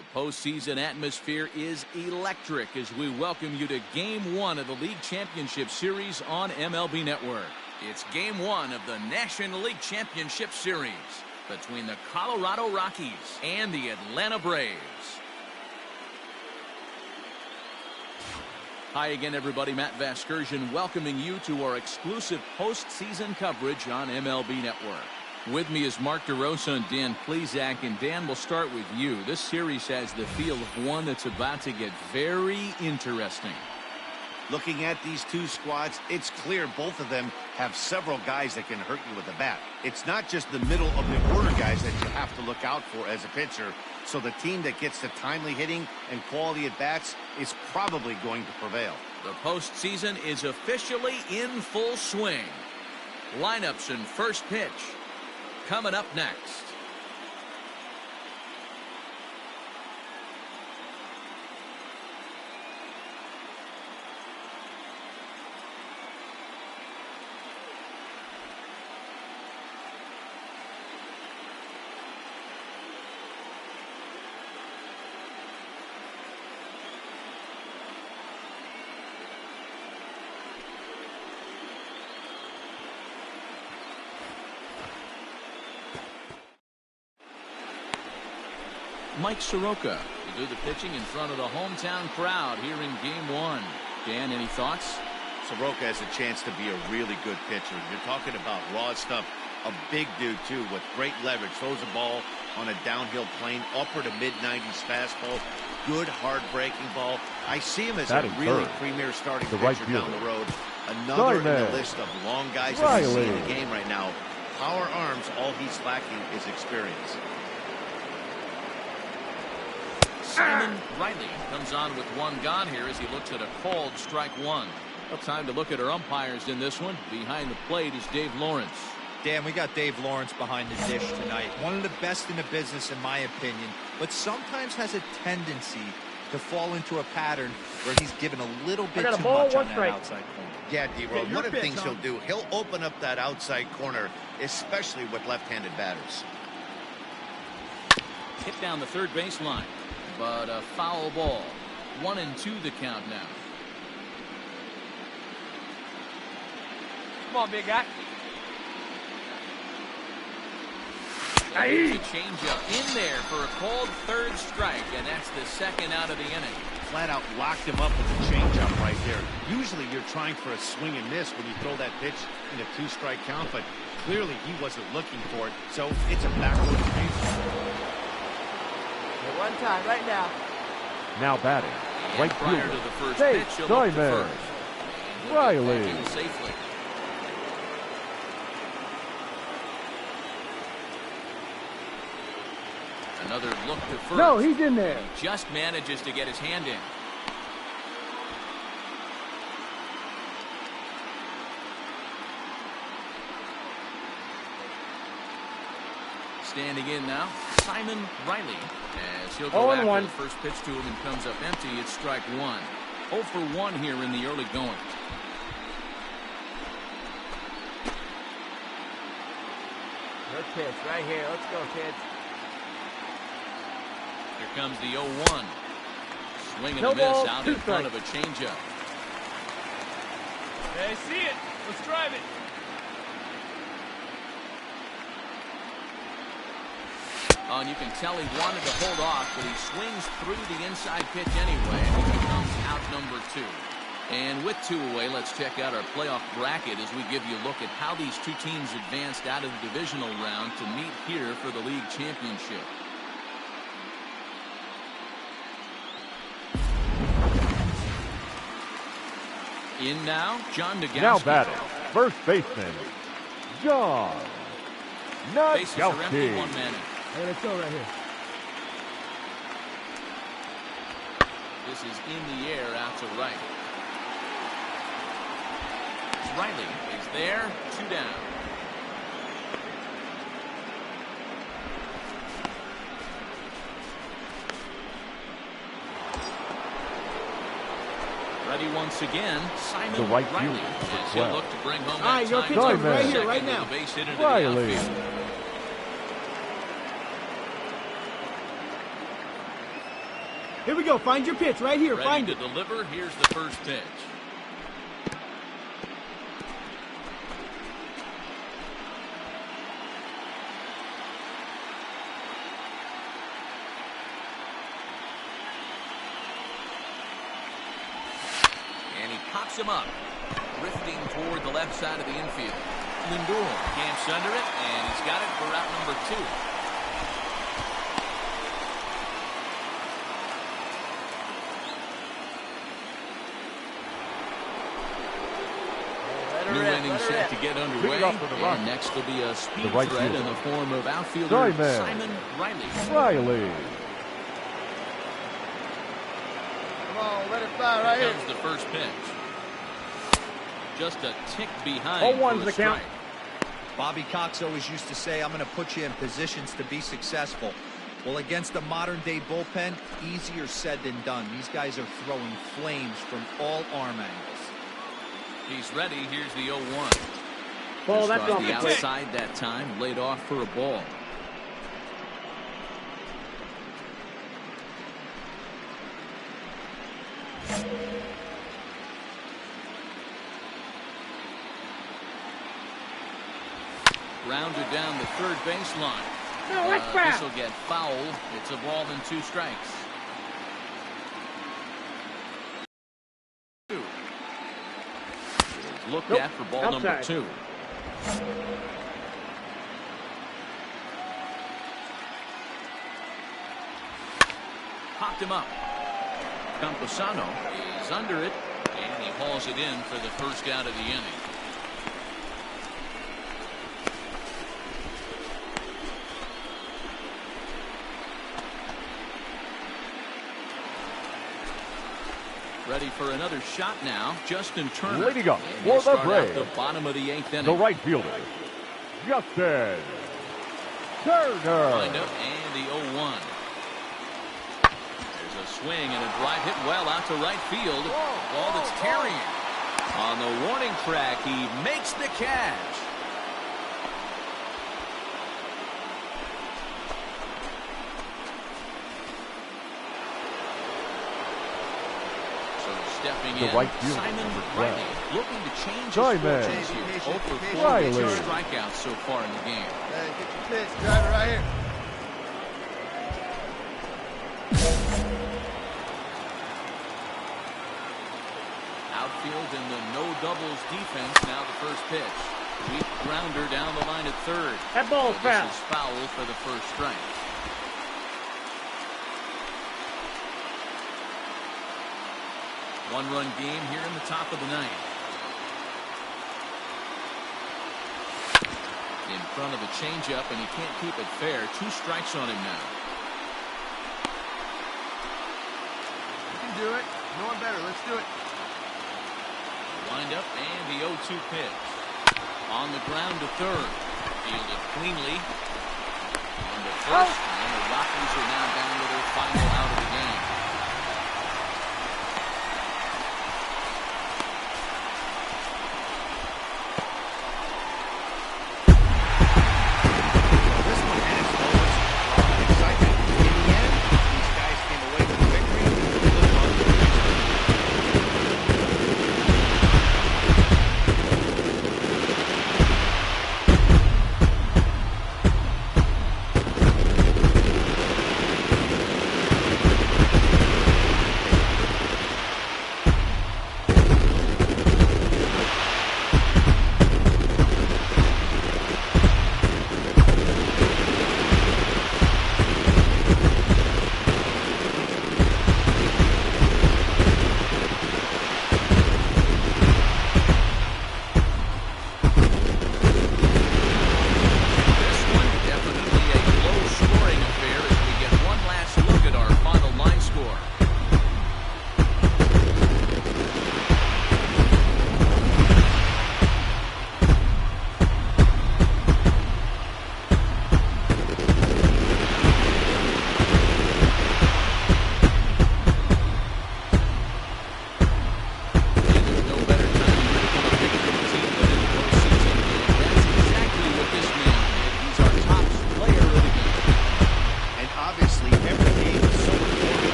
The postseason atmosphere is electric as we welcome you to Game 1 of the League Championship Series on MLB Network. It's Game 1 of the National League Championship Series between the Colorado Rockies and the Atlanta Braves. Hi again, everybody. Matt Vasgersian welcoming you to our exclusive postseason coverage on MLB Network. With me is Mark DeRosa and Dan Plesac. And Dan, we'll start with you. This series has the feel of one that's about to get very interesting. Looking at these two squads, it's clear both of them have several guys that can hurt you with the bat. It's not just the middle of the order guys that you have to look out for as a pitcher. So the team that gets the timely hitting and quality at bats is probably going to prevail. The postseason is officially in full swing. Lineups and first pitch coming up next. Mike Soroka to do the pitching in front of the hometown crowd here in Game 1. Dan, any thoughts? Soroka has a chance to be a really good pitcher. You're talking about raw stuff. A big dude, too, with great leverage. Throws the ball on a downhill plane, upper to mid-90s fastball. Good, hard-breaking ball. I see him as a really premier starting pitcher down the road. Another in the list of long guys that we see in the game right now. Power arms, all he's lacking is experience. Simon Riley comes on with one gone here as he looks at a called strike one. Well, time to look at our umpires in this one. Behind the plate is Dave Lawrence. Dan, we got Dave Lawrence behind the dish tonight. One of the best in the business, in my opinion, but sometimes has a tendency to fall into a pattern where he's given a little bit too much on that outside corner. Yeah, D-Roll, one of the things he'll do, he'll open up that outside corner, especially with left-handed batters. Hit down the third baseline. But a foul ball. 1-2 the count now. Come on, big guy. There's a changeup in there for a called third strike, and that's the second out of the inning. Flat out locked him up with a changeup right there. Usually you're trying for a swing and miss when you throw that pitch in a two-strike count, but clearly he wasn't looking for it, so it's a backward change. One time, right now. Now batting. Right prior to the first pitch, he'll look to first. Riley. Safely. Another look to first. No, he's in there. He just manages to get his hand in. Standing in now, Simon Riley, as he'll go after the first pitch to him and comes up empty. It's strike one. 0 for 1 here in the early going. Good pitch right here. Let's go, kids. Here comes the 0-1. Swing and a miss out in front of a changeup. Hey, I see it. Let's drive it. Oh, and you can tell he wanted to hold off, but he swings through the inside pitch anyway, and he becomes out number 2. And with 2 away, let's check out our playoff bracket as we give you a look at how these two teams advanced out of the divisional round to meet here for the league championship. In now, John Nogowski. Now batting, first baseman, John Nogowski. Bases are empty, one man in. Hey, let's go right here. This is in the air out to right. Riley is there, 2 down. Ready once again, Simon the right Riley. As he'll look to bring home that your pitch right here, right now. Base hit into Riley. the outfield. Here we go. Find your pitch right here. Ready Find to it. deliver. Here's the first pitch. And he pops him up, drifting toward the left side of the infield. Lindor camps under it, and he's got it for out number 2. New inning set to get underway, and next will be a speed threat in the form of outfielder Simon Riley. Come on, let it fly right here. Comes the first pitch. Just a tick behind for the strike. Bobby Cox always used to say, I'm going to put you in positions to be successful. Well, against a modern-day bullpen, easier said than done. These guys are throwing flames from all arm angles. He's ready. Here's the 0-1. Ball, Just that's off the off. outside that time. Laid off for a ball. Grounded down the third baseline. This will get foul. It's a ball and 2 strikes. Looked at for ball number 2. Popped him up. Camposano is under it, and he hauls it in for the first out of the inning. Ready for another shot now. Justin Turner. Leading up And for he'll the start out Braves, the bottom of the 8th inning. the right fielder, Justin Turner. Lined up and the 0-1. There's a swing and a drive hit well out to right field. Ball that's carrying. On the warning track, he makes the catch. Stepping The in, right fielder, Simon number 12. Riley, looking to change his Simon fortunes here. 0 for 4 Riley. with 2 strikeouts so far in the game. Hey, get your pitch. Drive it right here. Outfield in the no doubles defense. Now the first pitch. Weak grounder down the line at third. That ball's So foul. this is foul for the first strike. One-run game here in the top of the 9th. In front of a changeup, and he can't keep it fair. 2 strikes on him now. You can do it. No one better. Let's do it. Wind up and the 0-2 pitch. On the ground to third. Fielded cleanly. On to first. And the Rockies are now down to their final out of the game. This one has moments of excitement. In the end, these guys came away with a victory. Good luck to the next one.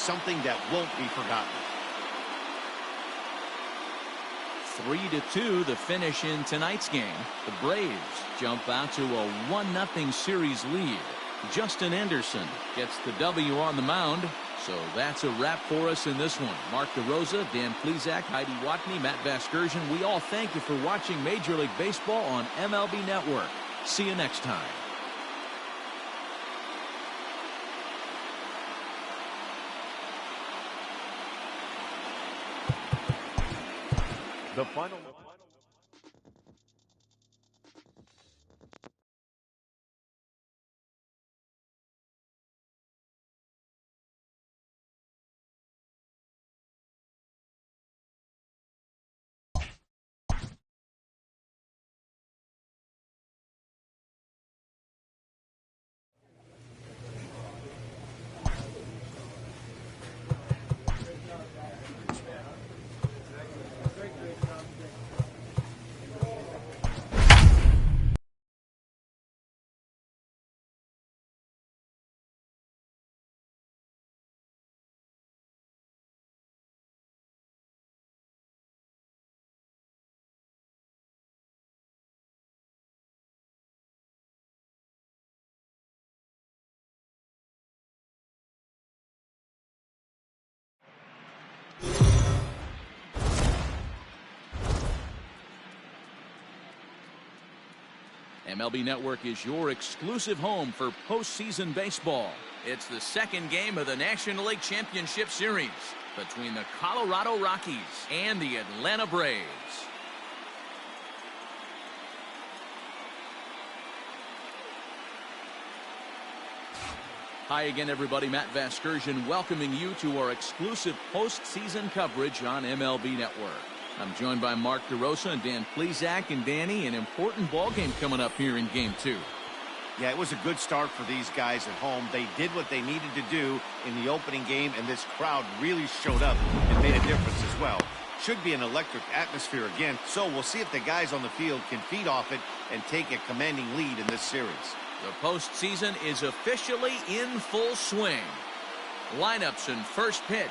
something that won't be forgotten. 3-2 the finish in tonight's game. The Braves jump out to a 1-0 series lead. Justin Anderson gets the W on the mound. So that's a wrap for us in this one. Mark DeRosa, Dan Plesac, Heidi Watney, Matt Vasgersian. We all thank you for watching Major League Baseball on MLB Network. See you next time. The final. MLB Network is your exclusive home for postseason baseball. It's the second game of the National League Championship Series between the Colorado Rockies and the Atlanta Braves. Hi again, everybody. Matt Vasgersian welcoming you to our exclusive postseason coverage on MLB Network. I'm joined by Mark DeRosa and Dan Plesac. And Danny, an important ball game coming up here in Game 2. Yeah, it was a good start for these guys at home. They did what they needed to do in the opening game, and this crowd really showed up and made a difference as well. Should be an electric atmosphere again, so we'll see if the guys on the field can feed off it and take a commanding lead in this series. The postseason is officially in full swing. Lineups and first pitch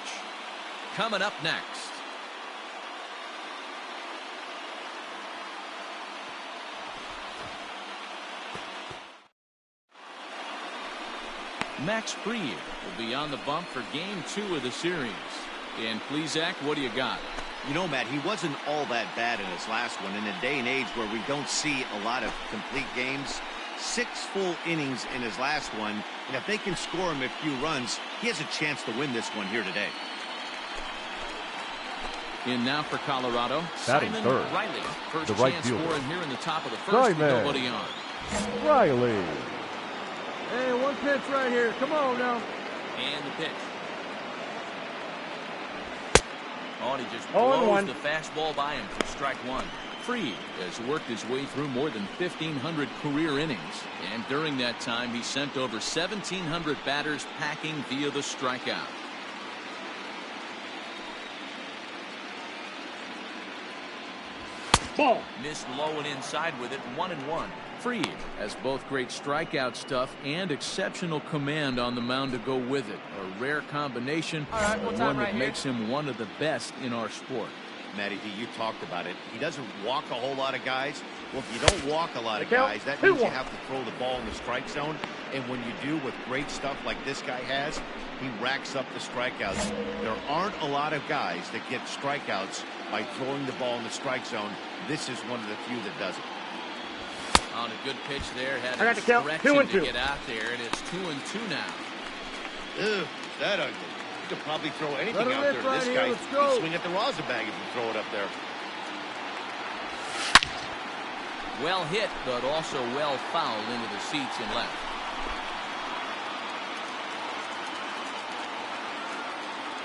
coming up next. Max Fried will be on the bump for Game 2 of the series. Dan Plesac, what do you got? You know, Matt, he wasn't all that bad in his last one. In a day and age where we don't see a lot of complete games, 6 full innings in his last one, and if they can score him a few runs, he has a chance to win this one here today. In now for Colorado, Batting Simon third, Riley. First the right chance fielder. for him here in the top of the first with Simon nobody on. Riley. Hey, one pitch right here. Come on now. And the pitch. Oh, and he just 0-1. blows the fastball by him for strike one. Fried has worked his way through more than 1,500 career innings, and during that time he sent over 1,700 batters packing via the strikeout. Ball. Missed low and inside with it, 1-1. Fried has both great strikeout stuff and exceptional command on the mound to go with it. A rare combination, All right, and one that makes him one of the best in our sport. Matty D, you talked about it. He doesn't walk a whole lot of guys. Well, if you don't walk a lot of guys, that means you have to throw the ball in the strike zone. And when you do with great stuff like this guy has, he racks up the strikeouts. There aren't a lot of guys that get strikeouts by throwing the ball in the strike zone. This is one of the few that does it. On a good pitch there, had I got a the count. stretching 2-2. to get out there, and it's 2-2 now. Ugh, that ugly. You could probably throw anything Let him out there lift to right this here. guy. Let's go. He'd swing at the rosin bag if you throw it up there. Well hit, but also well fouled into the seats and left.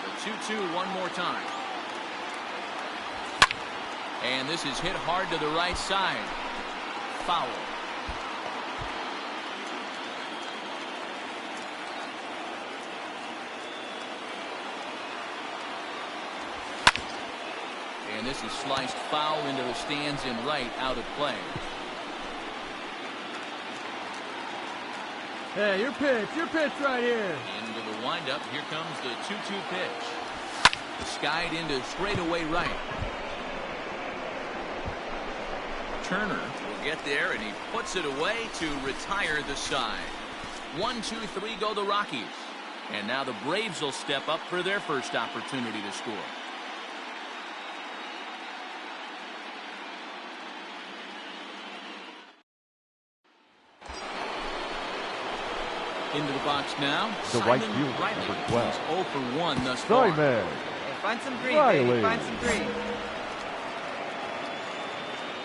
The 2-2 one more time. And this is hit hard to the right side. Foul. And this is sliced foul into the stands in right, out of play. Hey, your pitch right here. Into the windup, here comes the 2-2 pitch. Skied into straightaway right. Turner will get there, and he puts it away to retire the side. 1, 2, 3 go the Rockies. And now the Braves will step up for their first opportunity to score. Into the box now. The right fielder, Riley. number 12. He's 0 for 1 thus far. Simon. Hey, find some green, Riley. baby. Find some green.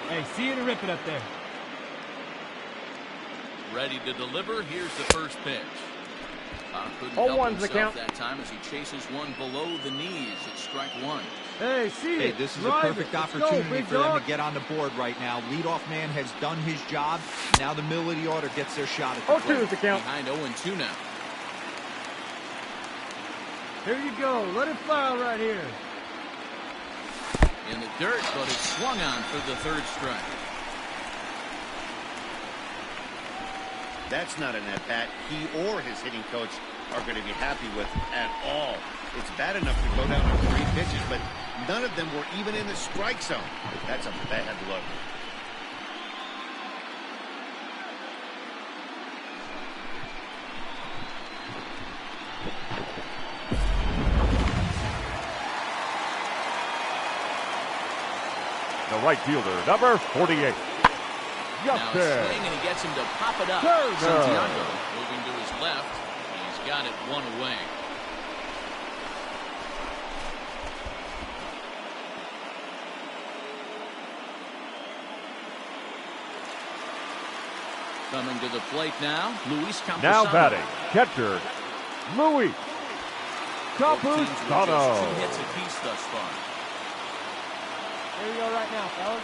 Hey, see you to rip it up there. Ready to deliver. Here's the first pitch. Couldn't Oh, help one's the himself count. that time as he chases one below the knees. It's strike one. Hey, see Hey, it. this is a Drive perfect it. Let's go, opportunity big for them dog. to get on the board right now. Leadoff man has done his job. Now the middle of the order gets their shot at the 0-2 plate. is the count. Behind 0-2 now. Here you go. Let it fly right here. In the dirt, but it's swung on for the third strike. That's not an at-bat he or his hitting coach are going to be happy with at all. It's bad enough to go down to 3 pitches, but none of them were even in the strike zone. That's a bad look. The right fielder, number 48. Now a Justin. swing, and he gets him to pop it up. Turner. Santiago moving to his left. He's got it one away. Coming to the plate now, Luis Campusano. Now batting, catcher, Luis Both teams with just 2 Campusano. hits apiece thus far. Here we go right now, fellas.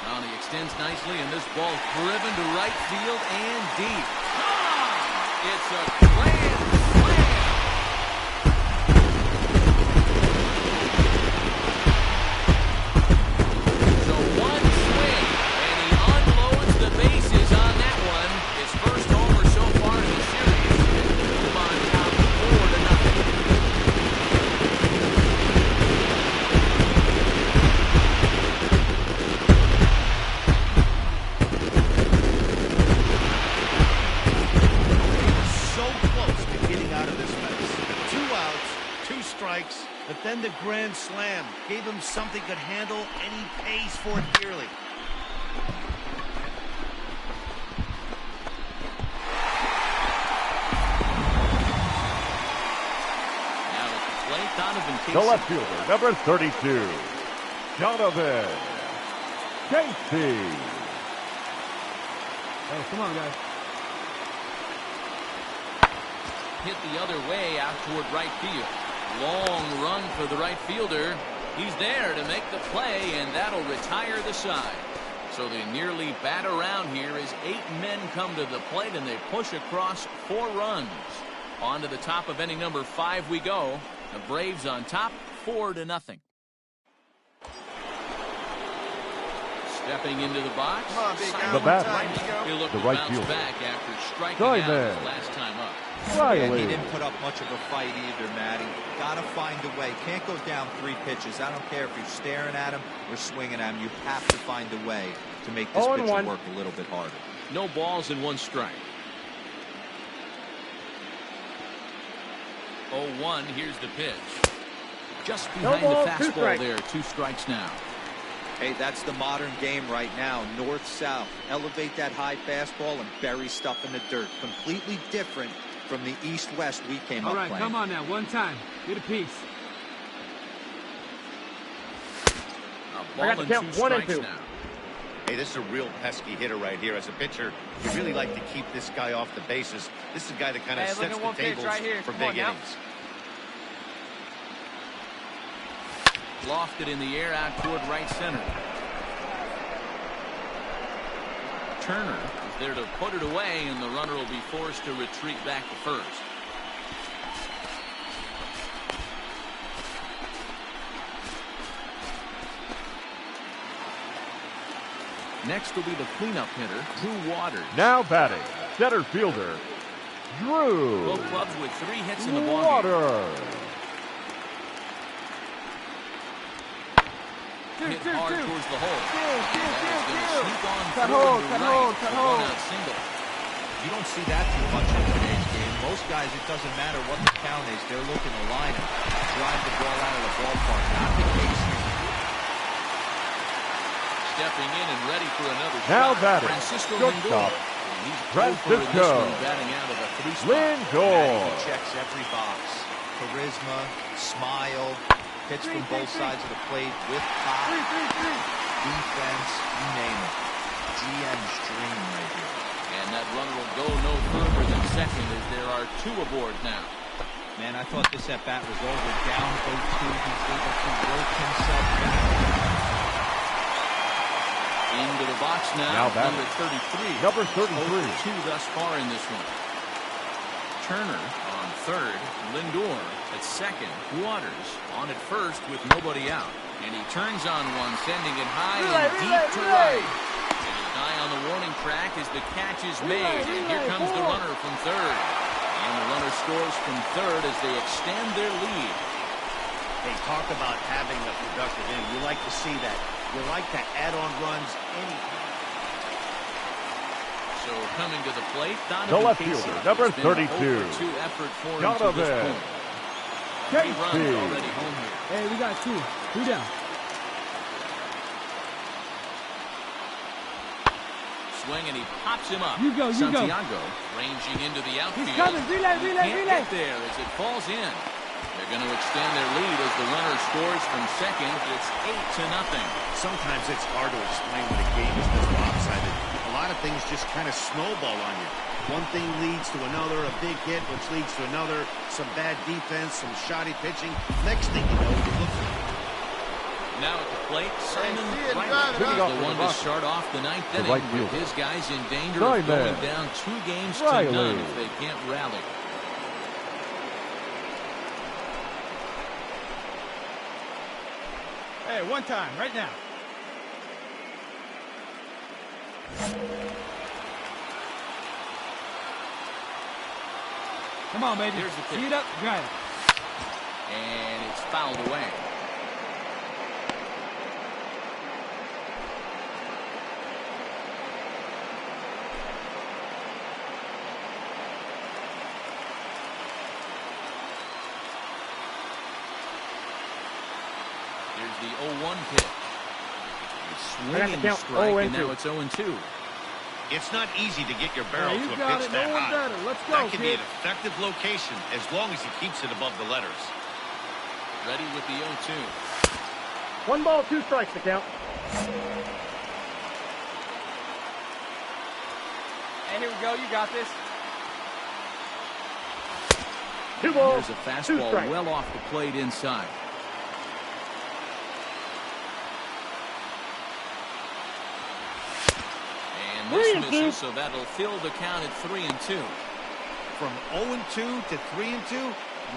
Now he extends nicely, and this ball driven to right field and deep. Gone! It's a grand slam. So one swing, and he unloads the bases on that one. His first homer so far in the series. And the move on top 4-0. So close to getting out of this mess. 2 outs, 2 strikes, but then the grand slam gave him something he could handle, and he pays for it dearly. Now at the plate, Donovan The Casey. left fielder, number 32. Donovan Casey. Hey, come on, guys. Hit the other way out toward right field. Long run for the right fielder. He's there to make the play, and that'll retire the side. So they nearly bat around here as 8 men come to the plate, and they push across 4 runs. On to the top of inning number 5 we go. The Braves on top, 4-0. Stepping into the box. Come on, big guy. The bat. Time, Nico. He'll look The to right bounce fielder. back after striking Simon. out his last time up. Yeah, he Riley. didn't put up much of a fight either, Matty. Got to find a way. Can't go down 3 pitches. I don't care if you're staring at him or swinging at him. You have to find a way to make this pitcher 0-1. work a little bit harder. No balls and 1 strike. 0-1, here's the pitch. Just behind balls, the 2 fastball strikes. there, 2 strikes now. Hey, that's the modern game right now. North-south. Elevate that high fastball and bury stuff in the dirt. Completely different from the east-west we came All up right, playing. come on now. One time. Get a piece. A I ball got the and count, 2 1 and strikes 2. now. Hey, this is a real pesky hitter right here. As a pitcher, you really like to keep this guy off the bases. This is a guy that kind of Hey, look sets at the one pitch tables right here. for Come on big now. innings. Lofted in the air out toward right center. Turner is there to put it away, and the runner will be forced to retreat back to first. Next will be the cleanup hitter, Drew Waters. Now batting, center fielder, Drew Both clubs with 3 hits in the ball game. Waters. Hit hard towards the hole. And that is going to sneak on Cut through hold, to cut right hold, for cut a hold. one-out single. You don't see that too much in today's game. Most guys, it doesn't matter what the count is. They're looking to line it, drive the ball out of the ballpark. Not the case here. Stepping in and ready for another Now shot. batting, Francisco shortstop, Lindor. And he's Francisco over in this one, batting out of a 3 spot. Lindor. He checks every box. Charisma, smile, hits from both sides of the plate with pop, defense, you name it. GM's dream right here. And that runner will go no further than second as there are 2 aboard now. Man, I thought this at-bat was over. Down 0-2, he's able to work himself back. Into the box now batting, number 33. number 33. 0-2 thus far in this one. Turner on third, Lindor at second, Waters on at first with nobody out. And he turns on one, sending it high and deep to right. And his eye on the warning track as the catch is made. And here comes the runner from third. And the runner scores from third as they extend their lead. They talk about having a productive inning. You like to see that. You like to add on runs anytime. So coming to the plate, The left fielder, number 32. 2 effort for him to this point. 3 runs already home here. Hey, we got 2. 2 down. Swing and he pops him up. You go, you go. Santiago ranging into the outfield. He's coming. Relay, He relay, can't relay. get there as it falls in. They're going to extend their lead as the runner scores from second. It's 8-0. Sometimes it's hard to explain when a game is this lopsided. A lot of things just kind of snowball on you. One thing leads to another, a big hit, which leads to another, some bad defense, some shoddy pitching. Next thing you know, you're looking. Now at the plate, Simon Leading Riley off the for one the to Rockets. start off the ninth inning right with fielder. his guys in danger Simon of going down 2 games to Riley. none if they can't rally. Hey, one time, right now. Come on, baby. Here's the pitch. Tee it up, drive it. And it's fouled away. Here's the 0-1 pitch. Swinging count. strike, 0-2. and now it's 0-2. It's not easy to get your barrel Hey, to you a got pitch it. that No one high. better. Let's go, That can be kid. an effective location as long as he keeps it above the letters. Ready with the 0-2. 1 ball, 2 strikes to count. Hey, here we go. You got this. 2 balls. There's a fastball well off the plate inside. And this misses, so that'll fill the count at 3-2. From 0-2 to 3-2,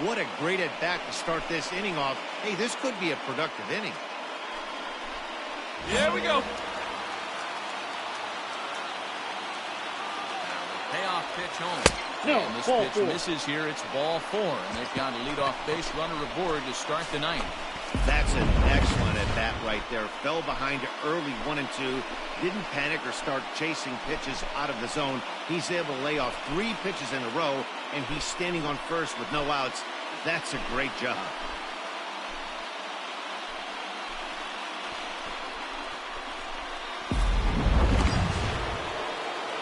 what a great at-bat to start this inning off. Hey, this could be a productive inning. Here we go. Now the payoff pitch home. No, and this ball pitch 4. misses here. It's ball 4, and they've got a leadoff base runner aboard to start the ninth. That's an excellent at-bat right there. Fell behind early 1-2. Didn't panic or start chasing pitches out of the zone. He's able to lay off 3 pitches in a row, and he's standing on first with no outs. That's a great job.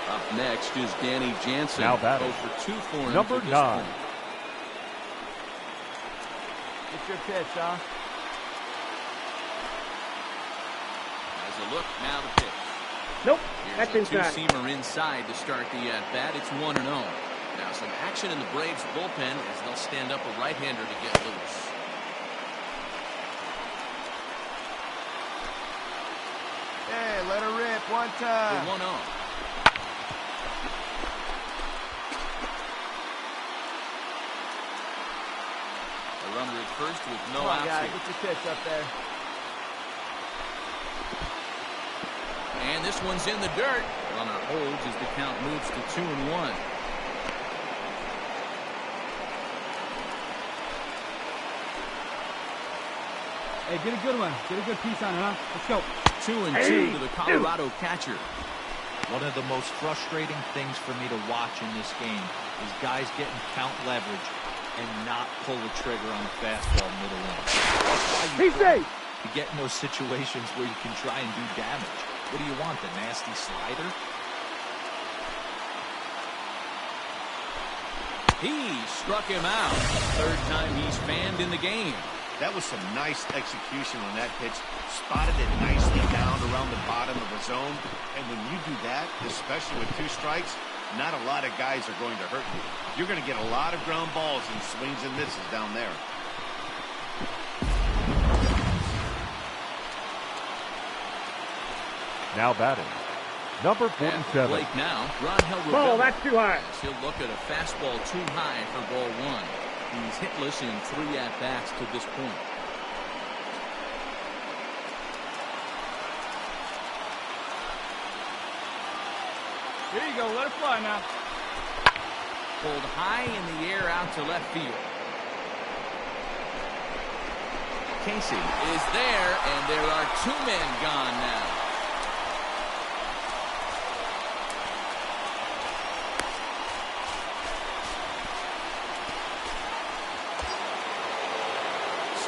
Up next is Danny Jansen. Now batting, 0 for 2 for him number to this 9. point. It's your pitch, huh? As a look, now the pitch. Nope. Here's a two-seamer inside to start the at-bat. It's 1-0. Now some action in the Braves bullpen as they'll stand up a right-hander to get loose. Hey, let her rip one time. The 1-0. A runner at first with no Come on, outs guy. here. Get your pitch up there. And this one's in the dirt. Runner holds as the count moves to 2-1. Hey, get a good one. Get a good piece on it, huh? Let's go. 2-2 to the Colorado catcher. One of the most frustrating things for me to watch in this game is guys getting count leverage and not pull the trigger on the fastball middle in. That's why you try to get in those situations where you can try and do damage. What do you want, the nasty slider? He struck him out. Third time he's fanned in the game. That was some nice execution on that pitch. Spotted it nicely down around the bottom of the zone. And when you do that, especially with 2 strikes, not a lot of guys are going to hurt you. You're going to get a lot of ground balls and swings and misses down there. Now batting, number 47. Blake now. Ron Ball, that's too high. He'll look at a fastball too high for ball 1. He's hitless in 3 at-bats to this point. Here you go. Let it fly now. Pulled high in the air out to left field. Casey is there, and there are 2 men gone now.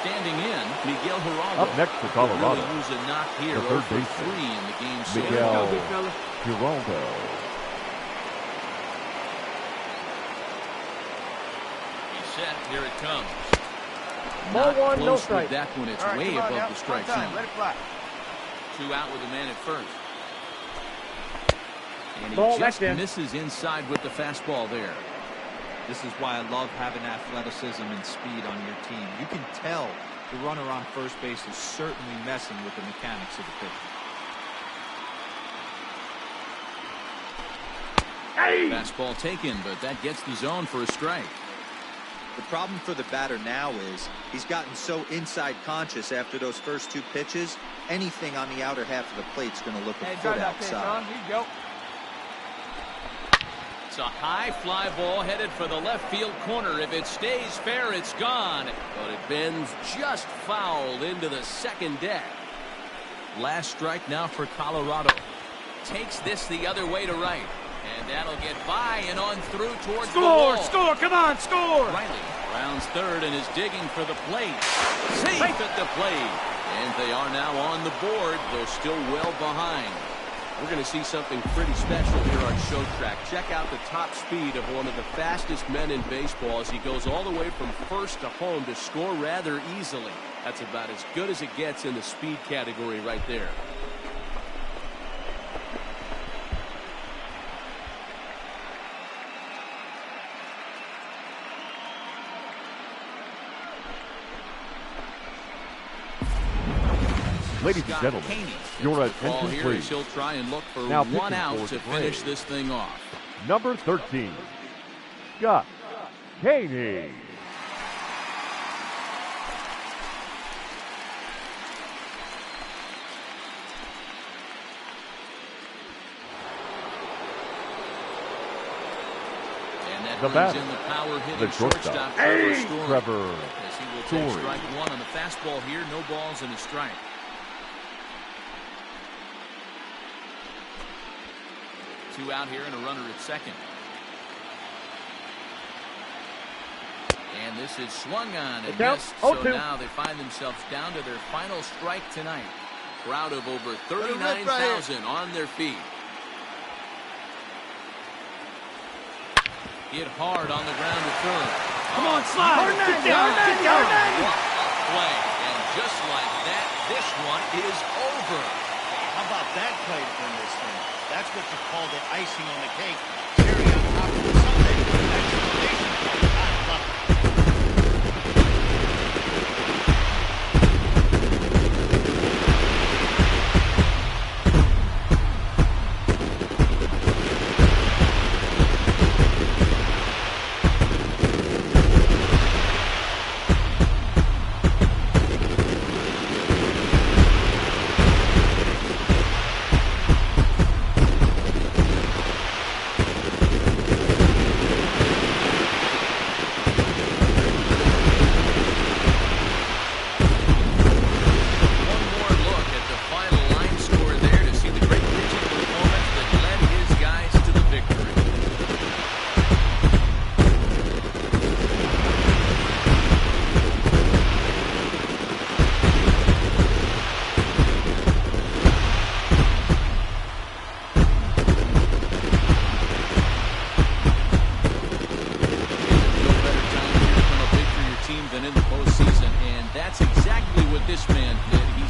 Standing in, Miguel Geraldo. Up next for Colorado, Really use a knock here, the third 0 for baseman, 3 in the game so Miguel far. Geraldo. He's set. Here it comes. Ball Not 1, no close strike. with that one. It's All right, way come on above now. the strike One time. zone. Let it fly. 2 out with a man at first. And he Ball, just that's in. misses inside with the fastball there. This is why I love having athleticism and speed on your team. You can tell the runner on first base is certainly messing with the mechanics of the pitch. Fastball taken, but that gets the zone for a strike. The problem for the batter now is he's gotten so inside conscious after those first 2 pitches, anything on the outer half of the plate's going to look a Hey, foot drive that pitch, outside. Ron. Here you go. It's a high fly ball headed for the left field corner. If it stays fair, it's gone. But it bends just foul into the second deck. Last strike now for Colorado. Takes this the other way to right. And that'll get by and on through towards the wall. Score! Come on, score! Riley rounds third and is digging for the plate. Safe at the plate. And they are now on the board, though still well behind. We're going to see something pretty special here on Show Track. Check out the top speed of one of the fastest men in baseball as he goes all the way from first to home to score rather easily. That's about as good as it gets in the speed category right there. Ladies and gentlemen, your attention here please. He'll try and look for Now 1 pitching out for to the finish Braves. this thing off. Number 13, Scott Caney. And that The brings batter, in the power-hitting the shortstop, Trevor Trevor as he will take Story. strike 1 on the fastball here. No balls and a strike. Two out here and a runner at second. And this is swung on and missed. So now they find themselves down to their final strike tonight. Crowd of over 39,000 on their feet. Hit hard on the ground to third. Come on, slide. Get down. What a play. And just like that, this one is over. How about that play to win this thing? That's what you call the icing on the cake. Cherry on top of the sundae. Exclamation point. I love it.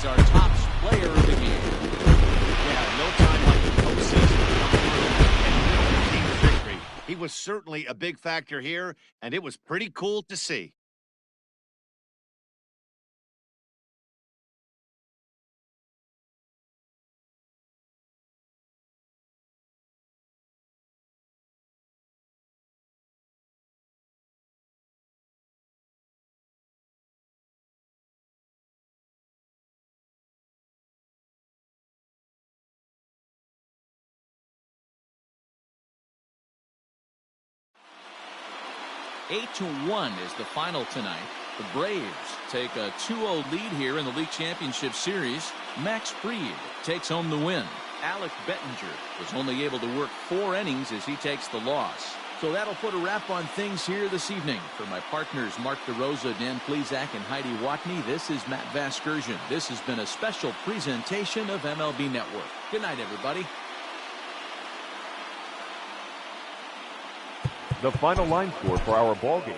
is our top player of the game. Yeah, no time like the postseason to come through and lift the team to victory. He was certainly a big factor here, and it was pretty cool to see. Eight to 1 is the final tonight. The Braves take a 2-0 lead here in the League Championship Series. Max Fried takes home the win. Alec Bettinger was only able to work 4 innings as he takes the loss. So that'll put a wrap on things here this evening. For my partners Mark DeRosa, Dan Plesac, and Heidi Watney, this is Matt Vasgersian. This has been a special presentation of MLB Network. Good night, everybody. The final line score for our ball game.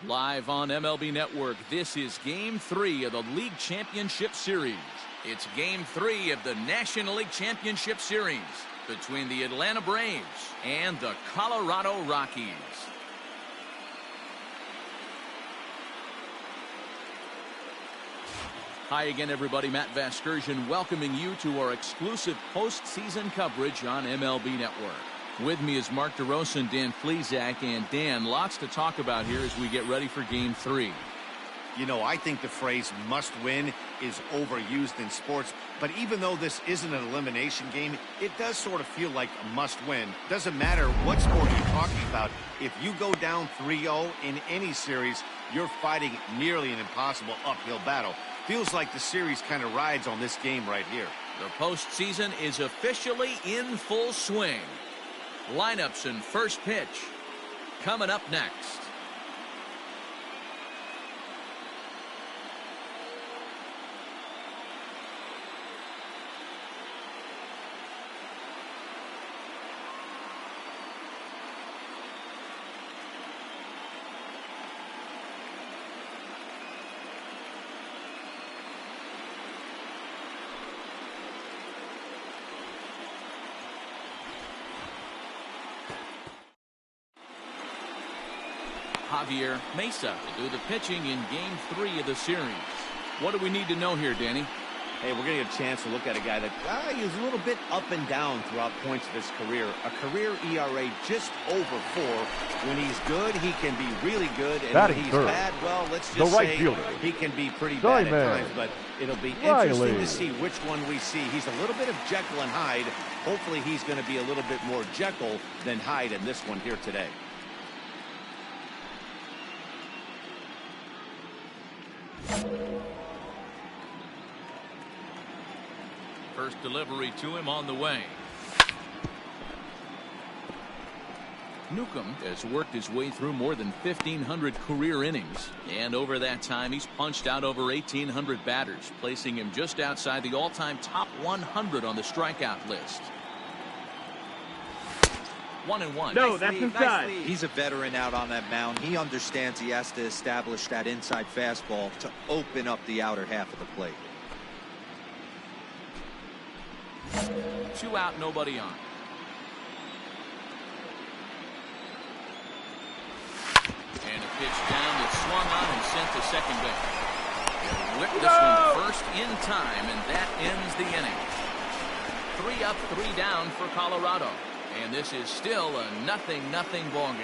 Live on MLB Network, this is Game 3 of the League Championship Series. It's Game 3 of the National League Championship Series between the Atlanta Braves and the Colorado Rockies. Hi again, everybody. Matt Vasgersian welcoming you to our exclusive postseason coverage on MLB Network. With me is Mark DeRosa and Dan Plesac. And Dan, lots to talk about here as we get ready for Game 3. You know, I think the phrase must win is overused in sports, but even though this isn't an elimination game, it does sort of feel like a must win. Doesn't matter what sport you're talking about. If you go down 3-0 in any series, you're fighting nearly an impossible uphill battle. Feels like the series kind of rides on this game right here. The postseason is officially in full swing. Lineups and first pitch coming up next. Javier Mesa to do the pitching in Game 3 of the series. What do we need to know here, Danny? Hey, we're going to get a chance to look at a guy that he's a little bit up and down throughout points of his career. A career ERA just over 4. When he's good, he can be really good. And when he's bad, well, let's just say he can be pretty bad at times. But it'll be interesting to see which one we see. He's a little bit of Jekyll and Hyde. Hopefully he's going to be a little bit more Jekyll than Hyde in this one here today. First delivery to him on the way. Newcomb has worked his way through more than 1,500 career innings, and over that time he's punched out over 1,800 batters, placing him just outside the all-time top 100 on the strikeout list. 1-1. No, that's inside. He's a veteran out on that mound. He understands he has to establish that inside fastball to open up the outer half of the plate. 2 out, nobody on. And a pitch down that's swung on and sent to second base. He'll whip this one first in time, and that ends the inning. 3 up, 3 down for Colorado. And this is still a 0-0 ball game.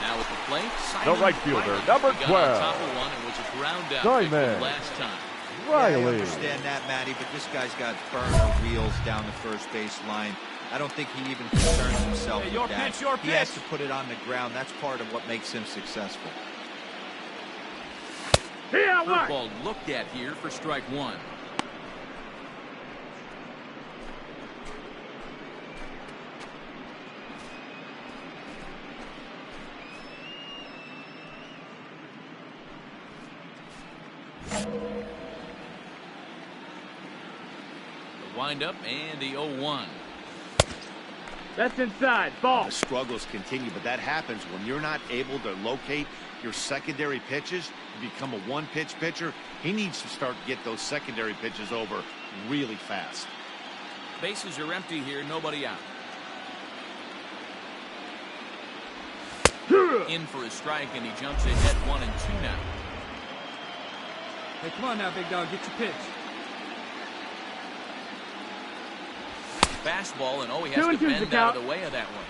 Now at the plate, The right fielder, number 12. Top of one, it was a ground out Diamond. last time. Riley. Yeah, I understand that, Matty, but this guy's got burner wheels down the first base line. I don't think he even concerns himself with that. He has to put it on the ground. That's part of what makes him successful. Curveball looked at here for strike 1. The windup and the 0-1. That's inside. Ball. The struggles continue, but that happens when you're not able to locate your secondary pitches. You become a one-pitch pitcher. He needs to start to get those secondary pitches over really fast. Bases are empty here, nobody out. In for a strike, and he jumps ahead 1-2 now. Hey, come on now, big dog. Get your pitch. Fastball, and he has to bend out of the way of that one.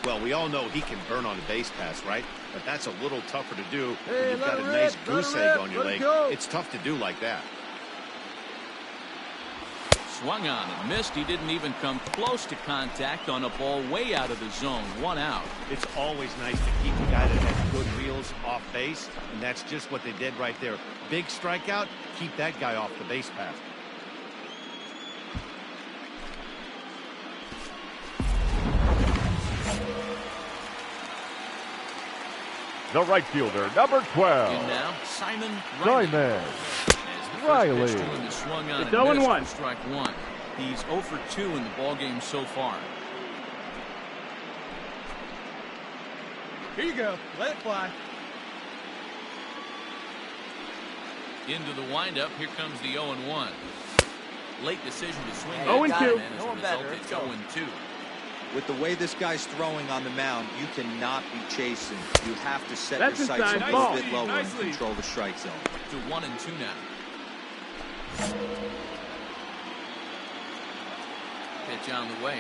Well, we all know he can burn on the base pass, right? But that's a little tougher to do when you've got a nice goose egg on your leg. It's tough to do like that. Swung on and missed. He didn't even come close to contact on a ball way out of the zone. 1 out. It's always nice to keep a guy that has good wheels off base, and that's just what they did right there. Big strikeout, keep that guy off the base path. The right fielder, number 12. In now, Simon Riley. Diamond. Riley. It's 0-1 strike 1. He's 0 for 2 in the ball game so far. Here you go. Let it fly. Into the windup. Here comes the 0-1. Late decision to swing. 0-2. And as a result, it's 0-2. With the way this guy's throwing on the mound, you cannot be chasing. You have to set your sights a little bit lower and control the strike zone. To 1-2 now. Pitch on the way.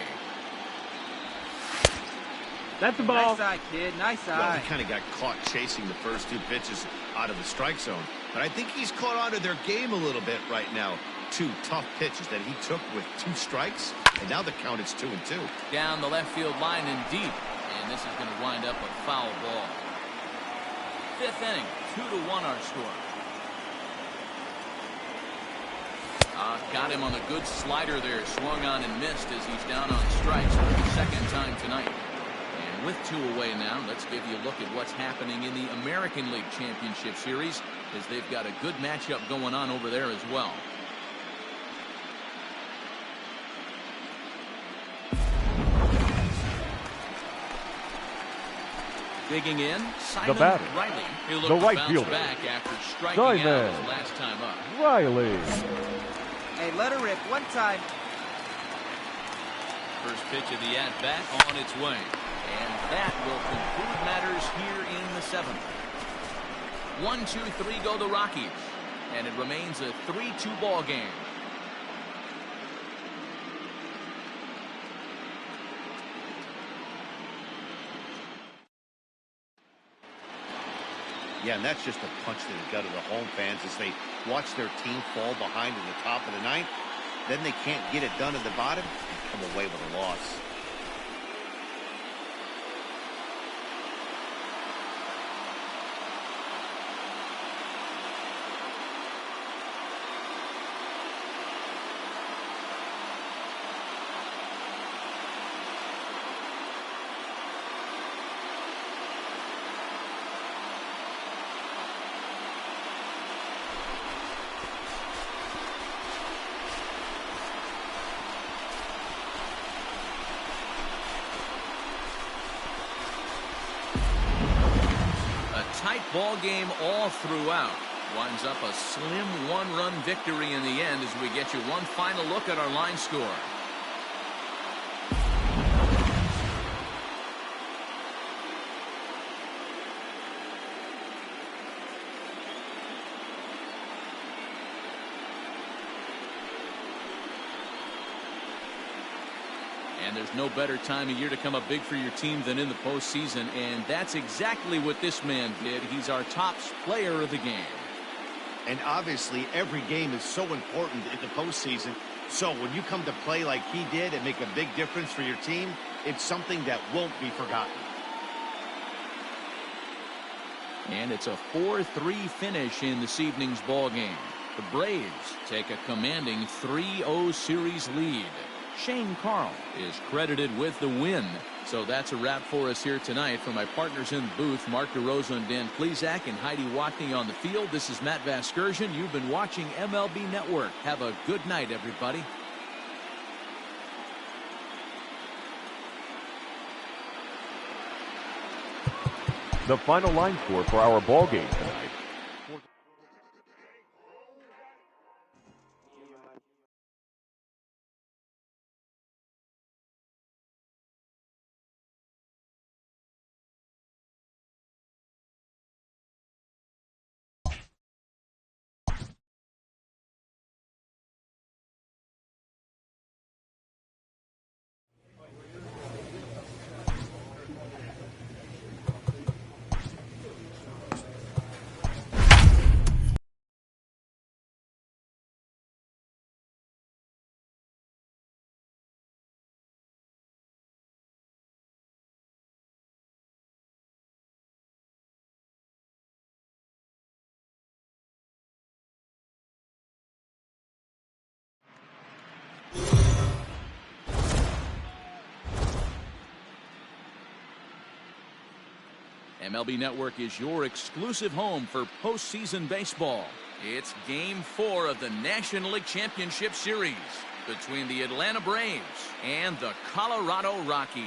That's the ball. Nice eye, kid. Nice eye. Well, he kind of got caught chasing the first 2 pitches out of the strike zone. But I think he's caught on to their game a little bit right now. 2 tough pitches that he took with 2 strikes, and now the count is 2-2. Down the left field line and deep, and this is going to wind up a foul ball. 5th inning, 2-1 our score. Got him on a good slider there, swung on and missed as he's down on strikes for the 2nd time tonight. And with 2 away now, let's give you a look at what's happening in the American League Championship Series, as they've got a good matchup going on over there as well. Digging in, Simon Riley. He'll look the right to bounce fielder. back after striking out his last time up. Riley. Hey, let her rip. One time. First pitch of the at-bat on its way. And that will conclude matters here in the 7th. 1-2-3 go the Rockies. And it remains a 3-2 ball game. Yeah, and that's just a punch to the gut of the home fans as they watch their team fall behind in the top of the 9th. Then they can't get it done at the bottom and come away with a loss. Tight ball game all throughout. Winds up a slim 1-run victory in the end as we get you one final look at our line score. And there's no better time of year to come up big for your team than in the postseason, and that's exactly what this man did. He's our top player of the game. And obviously, every game is so important in the postseason. So when you come to play like he did and make a big difference for your team, it's something that won't be forgotten. And it's a 4-3 finish in this evening's ball game. The Braves take a commanding 3-0 series lead. Shane Carl is credited with the win. So that's a wrap for us here tonight. For my partners in the booth, Mark DeRosa and Dan Plesac and Heidi Watney on the field, this is Matt Vasgersian. You've been watching MLB Network. Have a good night, everybody. The final line score for our ball game tonight. MLB Network is your exclusive home for postseason baseball. It's Game 4 of the National League Championship Series between the Atlanta Braves and the Colorado Rockies.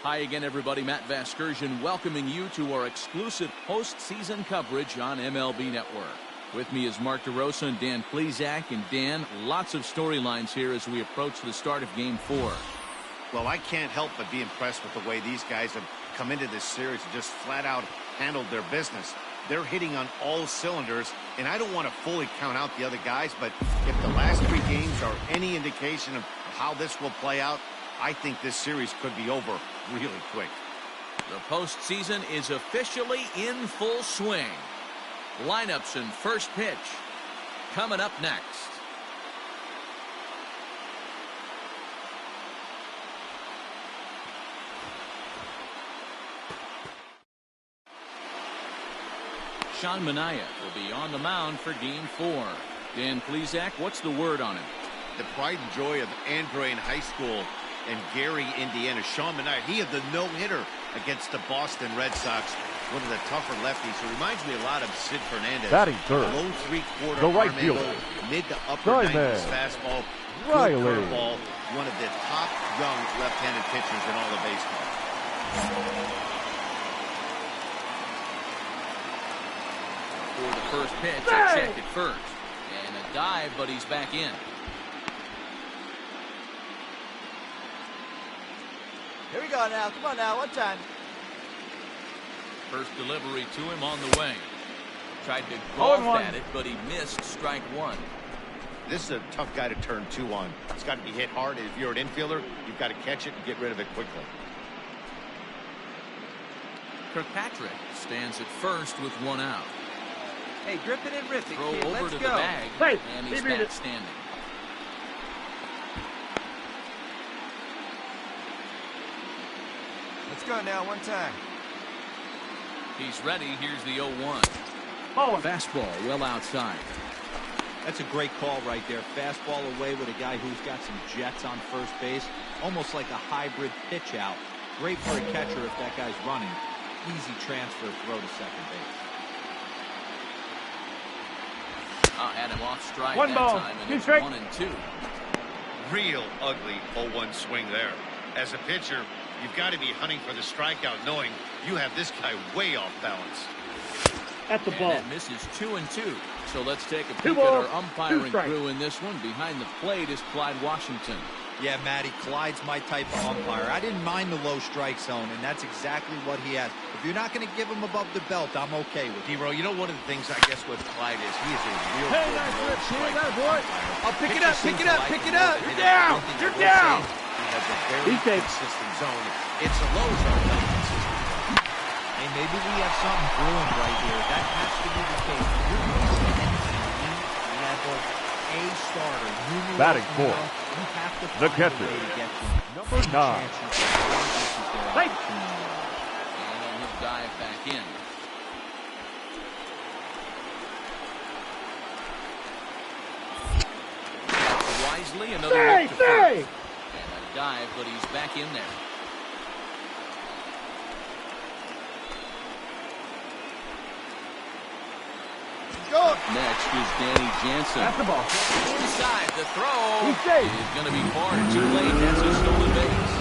Hi again, everybody. Matt Vasgersian welcoming you to our exclusive postseason coverage on MLB Network. With me is Mark DeRosa and Dan Plesac. And Dan, lots of storylines here as we approach the start of Game 4. Well, I can't help but be impressed with the way these guys have come into this series and just flat out handled their business. They're hitting on all cylinders, and I don't want to fully count out the other guys, but if the last 3 games are any indication of how this will play out, I think this series could be over really quick. The postseason is officially in full swing. Lineups and first pitch coming up next. Sean Manaea will be on the mound for Game 4. Dan Plesac, what's the word on him? The pride and joy of Andrew High School in Gary, Indiana. Sean Manaea, he had the no-hitter against the Boston Red Sox. One of the tougher lefties. It reminds me a lot of Sid Fernandez. Batting third. Low 3/4 the right arm fielder. angle, mid to upper 90s fastball. Riley. Good curveball. One of the top young left-handed pitchers in all of baseball. For the first pitch, a check at first. And a dive, but he's back in. Here we go now. Come on now. One time. First delivery to him on the way. Tried to golf at it, but he missed strike 1. This is a tough guy to turn 2 on. It's got to be hit hard. If you're an infielder, you've got to catch it and get rid of it quickly. Kirkpatrick stands at first with 1 out. Hey, grip it and rip it, Throw kid. over Let's to go. the bag, Hey, and he's he beat back it. standing. Let's go now. One time. He's ready. Here's the 0-1. Oh, Fastball well outside. That's a great call right there. Fastball away with a guy who's got some jets on first base. Almost like a hybrid pitch out. Great for a catcher if that guy's running. Easy transfer throw to second base. Had him off strike One that ball. time, and Two it's strike. 1-2. Real ugly 0-1 swing there. As a pitcher, you've got to be hunting for the strikeout, knowing you have this guy way off balance. at the And ball. that misses 2-2. So let's take a Two peek at our balls, two umpiring strikes. crew in this one. Behind the plate is Clyde Washington. Yeah, Matty, Clyde's my type of umpire. I didn't mind the low strike zone, and that's exactly what he has. If you're not going to give him above the belt, I'm okay with it. D-Row, you know one of the things I guess with Clyde is he is a real good nice low rip, strike kid. Boy. umpire. I'll pick it Pitcher up, pick seems it to up, like pick him it more up. than You're hitting. down. One thing I You're will down. say, he has a very He's safe. consistent zone. It's a low zone, but consistent. Hey, maybe we have something brewing right here. That has to be the case. You're using an elite level A starter. Batting fourth. You have to The find catcher, a way to get to him. number 9. Hey. And he'll dive back in. Wisely, another look to first. And a dive, but he's back in there. Up next is Danny Jansen. That's the ball. Inside, the throw He's safe. is going to be far too late. That's a stolen base.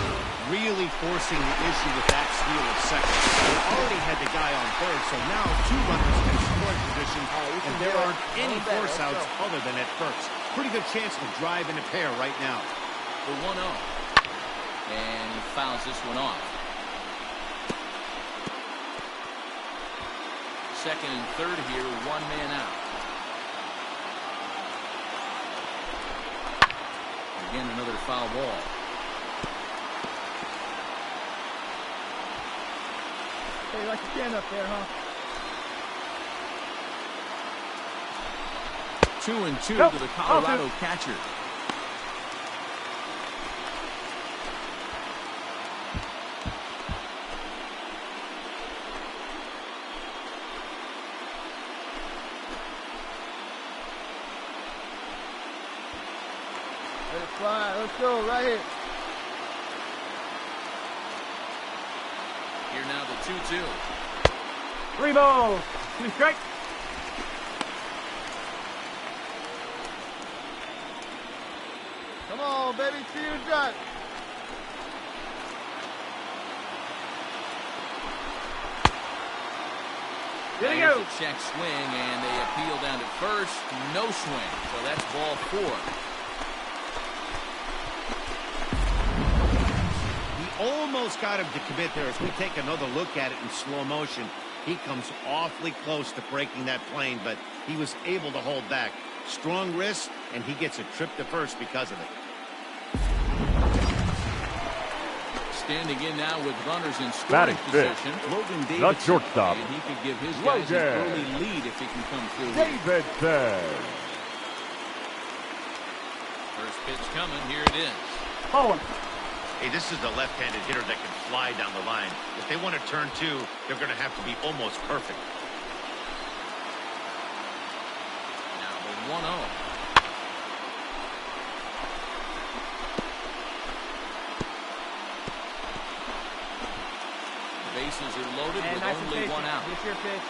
Really forcing the issue with that steal of second. They already had the guy on third, so now 2 runners in scoring position, and there aren't any force outs other than at first. Pretty good chance to drive in a pair right now. The 1-0. And he fouls this one off. Second and third here, 1 man out. Again, another foul ball. Hey, you like to stand up there, huh? 2-2 Nope. to the Colorado catcher. Let it fly. Let's go right here. Here now the 2-2. 3 balls. 2 strikes. Come on, baby. See you drive. There you Here's go. a check swing, and they appeal down to first. No swing. So that's ball 4. He almost got him to commit there. As we take another look at it in slow motion, he comes awfully close to breaking that plane, but he was able to hold back. Strong wrist, and he gets a trip to first because of it. Standing in now with runners in scoring Batting fifth. position. Logan Davidson. Not shortstop. And he could give his guys an Logan. early lead if he can come through here. Davidson. First pitch coming. Here it is. Oh, Hey, this is a left-handed hitter that can fly down the line. If they want to turn 2, they're going to have to be almost perfect. Now the 1-0. Bases are loaded and with nice only and 1 out. Get your pitch.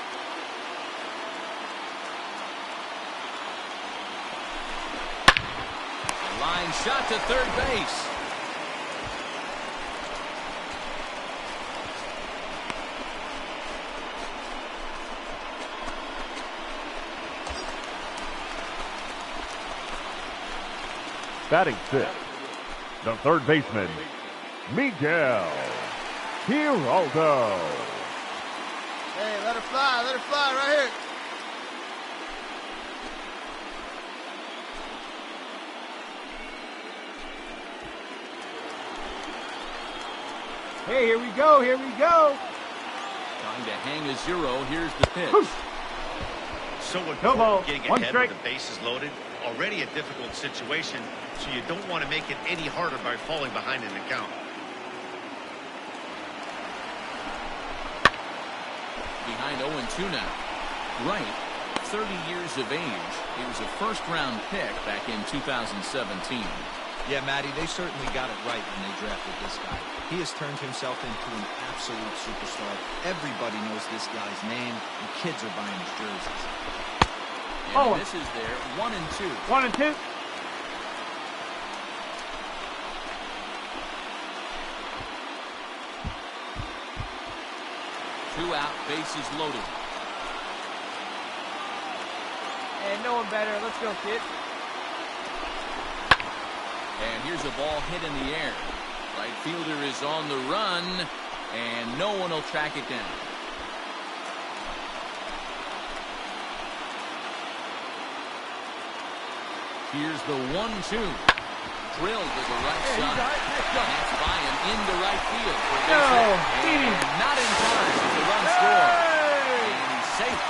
Line shot to third base. Batting fifth. The third baseman, Miguel Giraldo. Hey, let it fly right here. Hey, here we go, here we go. Trying to hang a 0. Here's the pitch. So No important ball. getting 1 ahead strike. with the bases loaded. Already a difficult situation, so you don't want to make it any harder by falling behind in the count. Behind 0-2 now. Wright, 30 years of age. He was a first-round pick back in 2017. Yeah, Matty, they certainly got it right when they drafted this guy. He has turned himself into an absolute superstar. Everybody knows this guy's name, and kids are buying his jerseys. And this is their 1-2. 1-2. Two out, bases loaded. And no one better. Let's go, kid. And here's a ball hit in the air. Right fielder is on the run, and no one will track it down. Here's the 1-2. Drilled to the right side. That's by him into right field. And not in time with the run score. And he's safe.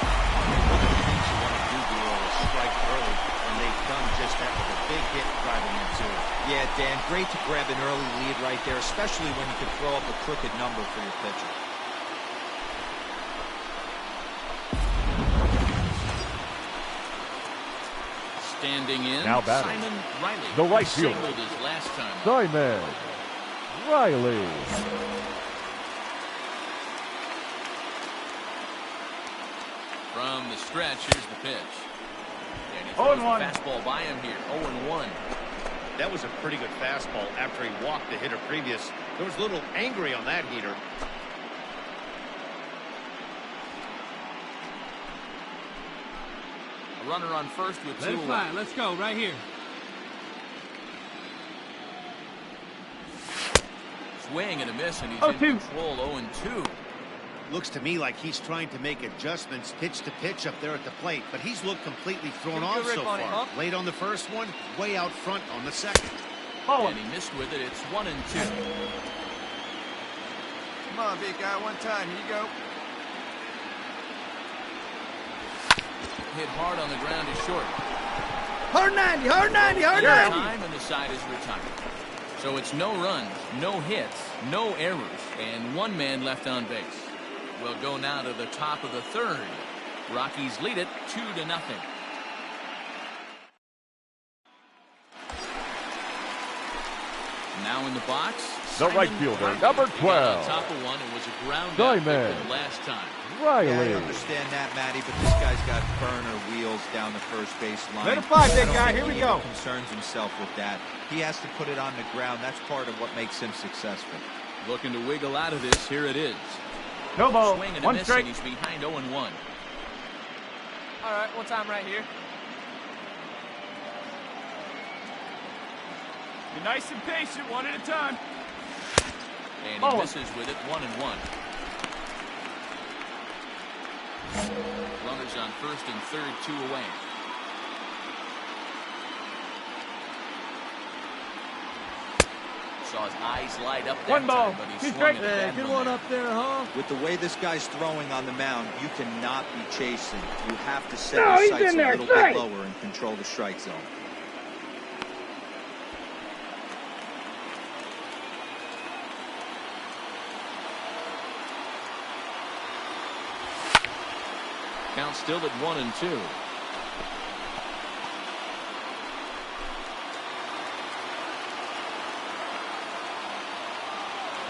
One of the things you want to do, Buell, is strike early, and they've done just that with a big hit driving into it. Yeah, Dan, great to grab an early lead right there, especially when you can throw up a crooked number for your pitcher. Standing in, Now batting. Simon Riley. The right He fielder. singled his last time. Simon Riley. From the stretch, here's the pitch. And he throws the 0-1. fastball by him here. 0-1. That was a pretty good fastball after he walked the hitter previous. There was a little angry on that heater. A runner on first with Let 2 it away. fly. Let's go right here. Swing and a miss, and he's 0-2. in control. 0-2. Looks to me like he's trying to make adjustments pitch to pitch up there at the plate, but he's looked completely thrown off so far. Late on the first one, way out front on the second. And he missed with it. It's 1-2. Come on, big guy, one time. Here you go. Hit hard on the ground is short. Hard 90, hard 90, hard 90. Time, and the side is retired. So it's no runs, no hits, no errors, and 1 man left on base. We'll go now to the top of the third. Rockies lead it 2-0. Now in the box, The right Simon fielder, Riley. number He got on 12. top of one. It was a ground out Simon for the last time. Riley. Yeah, I understand that, Matty, but this guy's got burner wheels down the first base line. Let it fly, big I don't guy. think Here we he go. even concerns himself with that. He has to put it on the ground. That's part of what makes him successful. Looking to wiggle out of this. Here it is. No ball. Swing and a 1 miss, strike. and he's behind 0-1. All right, one time right here. Be nice and patient, 1 at a time. And he misses with it. 1-1. Runners on first and third, 2 away. Saw his eyes light up that 1 ball. time, but he 2 swung strike. at a bad Good one one there. up there, huh? With the way this guy's throwing on the mound, you cannot be chasing. You have to set your sights a little bit lower and control the strike zone. Count still at 1-2.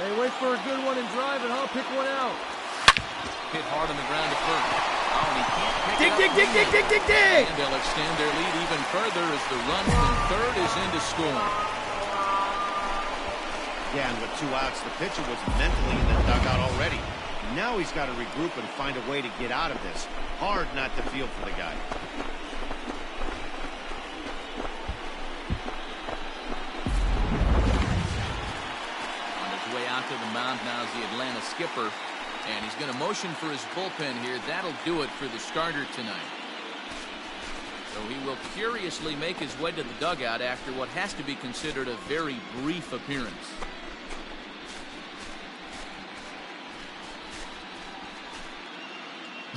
Hey, wait for a good one and drive it, huh? Pick one out. Hit hard on the ground to first. Oh, and he can't pick Dig, it dig, up. dig, dig, dig, dig, dig. And they'll extend their lead even further as the run from third is in to score. Yeah, and with 2 outs, the pitcher was mentally in the dugout already. Now he's got to regroup and find a way to get out of this. Hard not to feel for the guy. On his way out to the mound now is the Atlanta skipper. And he's going to motion for his bullpen here. That'll do it for the starter tonight. So he will curiously make his way to the dugout after what has to be considered a very brief appearance.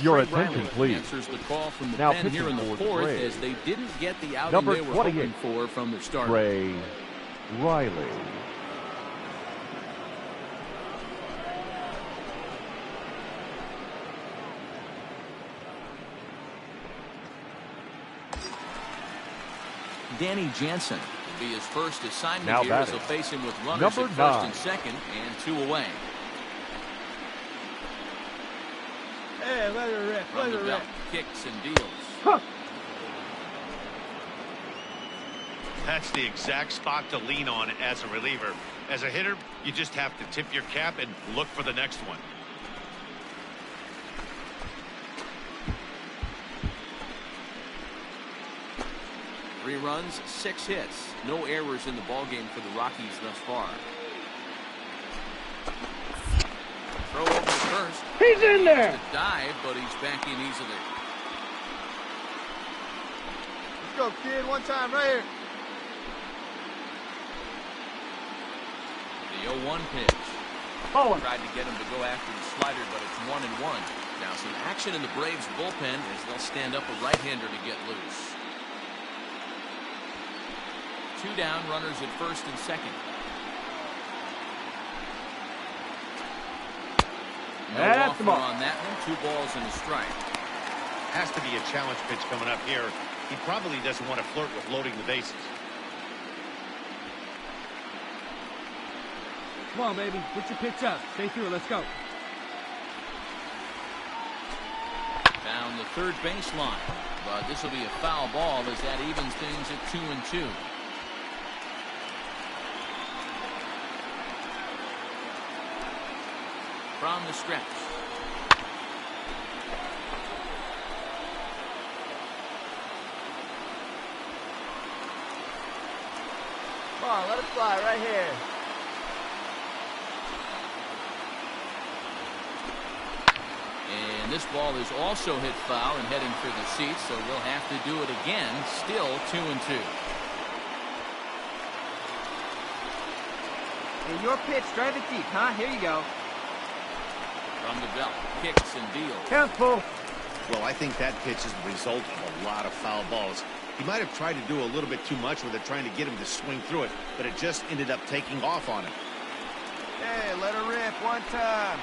Your Trey attention, Riley please. answers the call from the Now pen here in the pitching for the fourth Braves. as they didn't get the outing Number they were 28. hoping for from their starter. Trey Riley. Danny Jansen will be his first assignment Now here as batting. they'll face him with runners Number at first 9. and second and 2 away. Hey, let her rip. From Let the her belt, rip. kicks and deals. Huh. That's the exact spot to lean on as a reliever. As a hitter, you just have to tip your cap and look for the next one. 3 runs, 6 hits. No errors in the ballgame for the Rockies thus far. Throw over to first. He's in there. A dive, but he's back in easily. Let's go, kid. One time right here. The 0-1 pitch. Tried to get him to go after the slider, but it's 1-1. Now some action in the Braves bullpen as they'll stand up a right-hander to get loose. 2 down, runners at first and second. No offer on that one. 2 balls and a strike. Has to be a challenge pitch coming up here. He probably doesn't want to flirt with loading the bases. Come on, baby. Put your pitch up. Stay through it. Let's go. Down the third baseline. But this will be a foul ball as that evens things at 2-2. From the stretch. Come on, let it fly right here. And this ball is also hit foul and heading for the seats, so we'll have to do it again. Still 2-2. Hey, your pitch, drive it deep, huh? Here you go. From the belt, kicks and deals. Careful. Well, I think that pitch is the result of a lot of foul balls. He might have tried to do a little bit too much with it, trying to get him to swing through it, but it just ended up taking off on him. Hey, let her rip one time.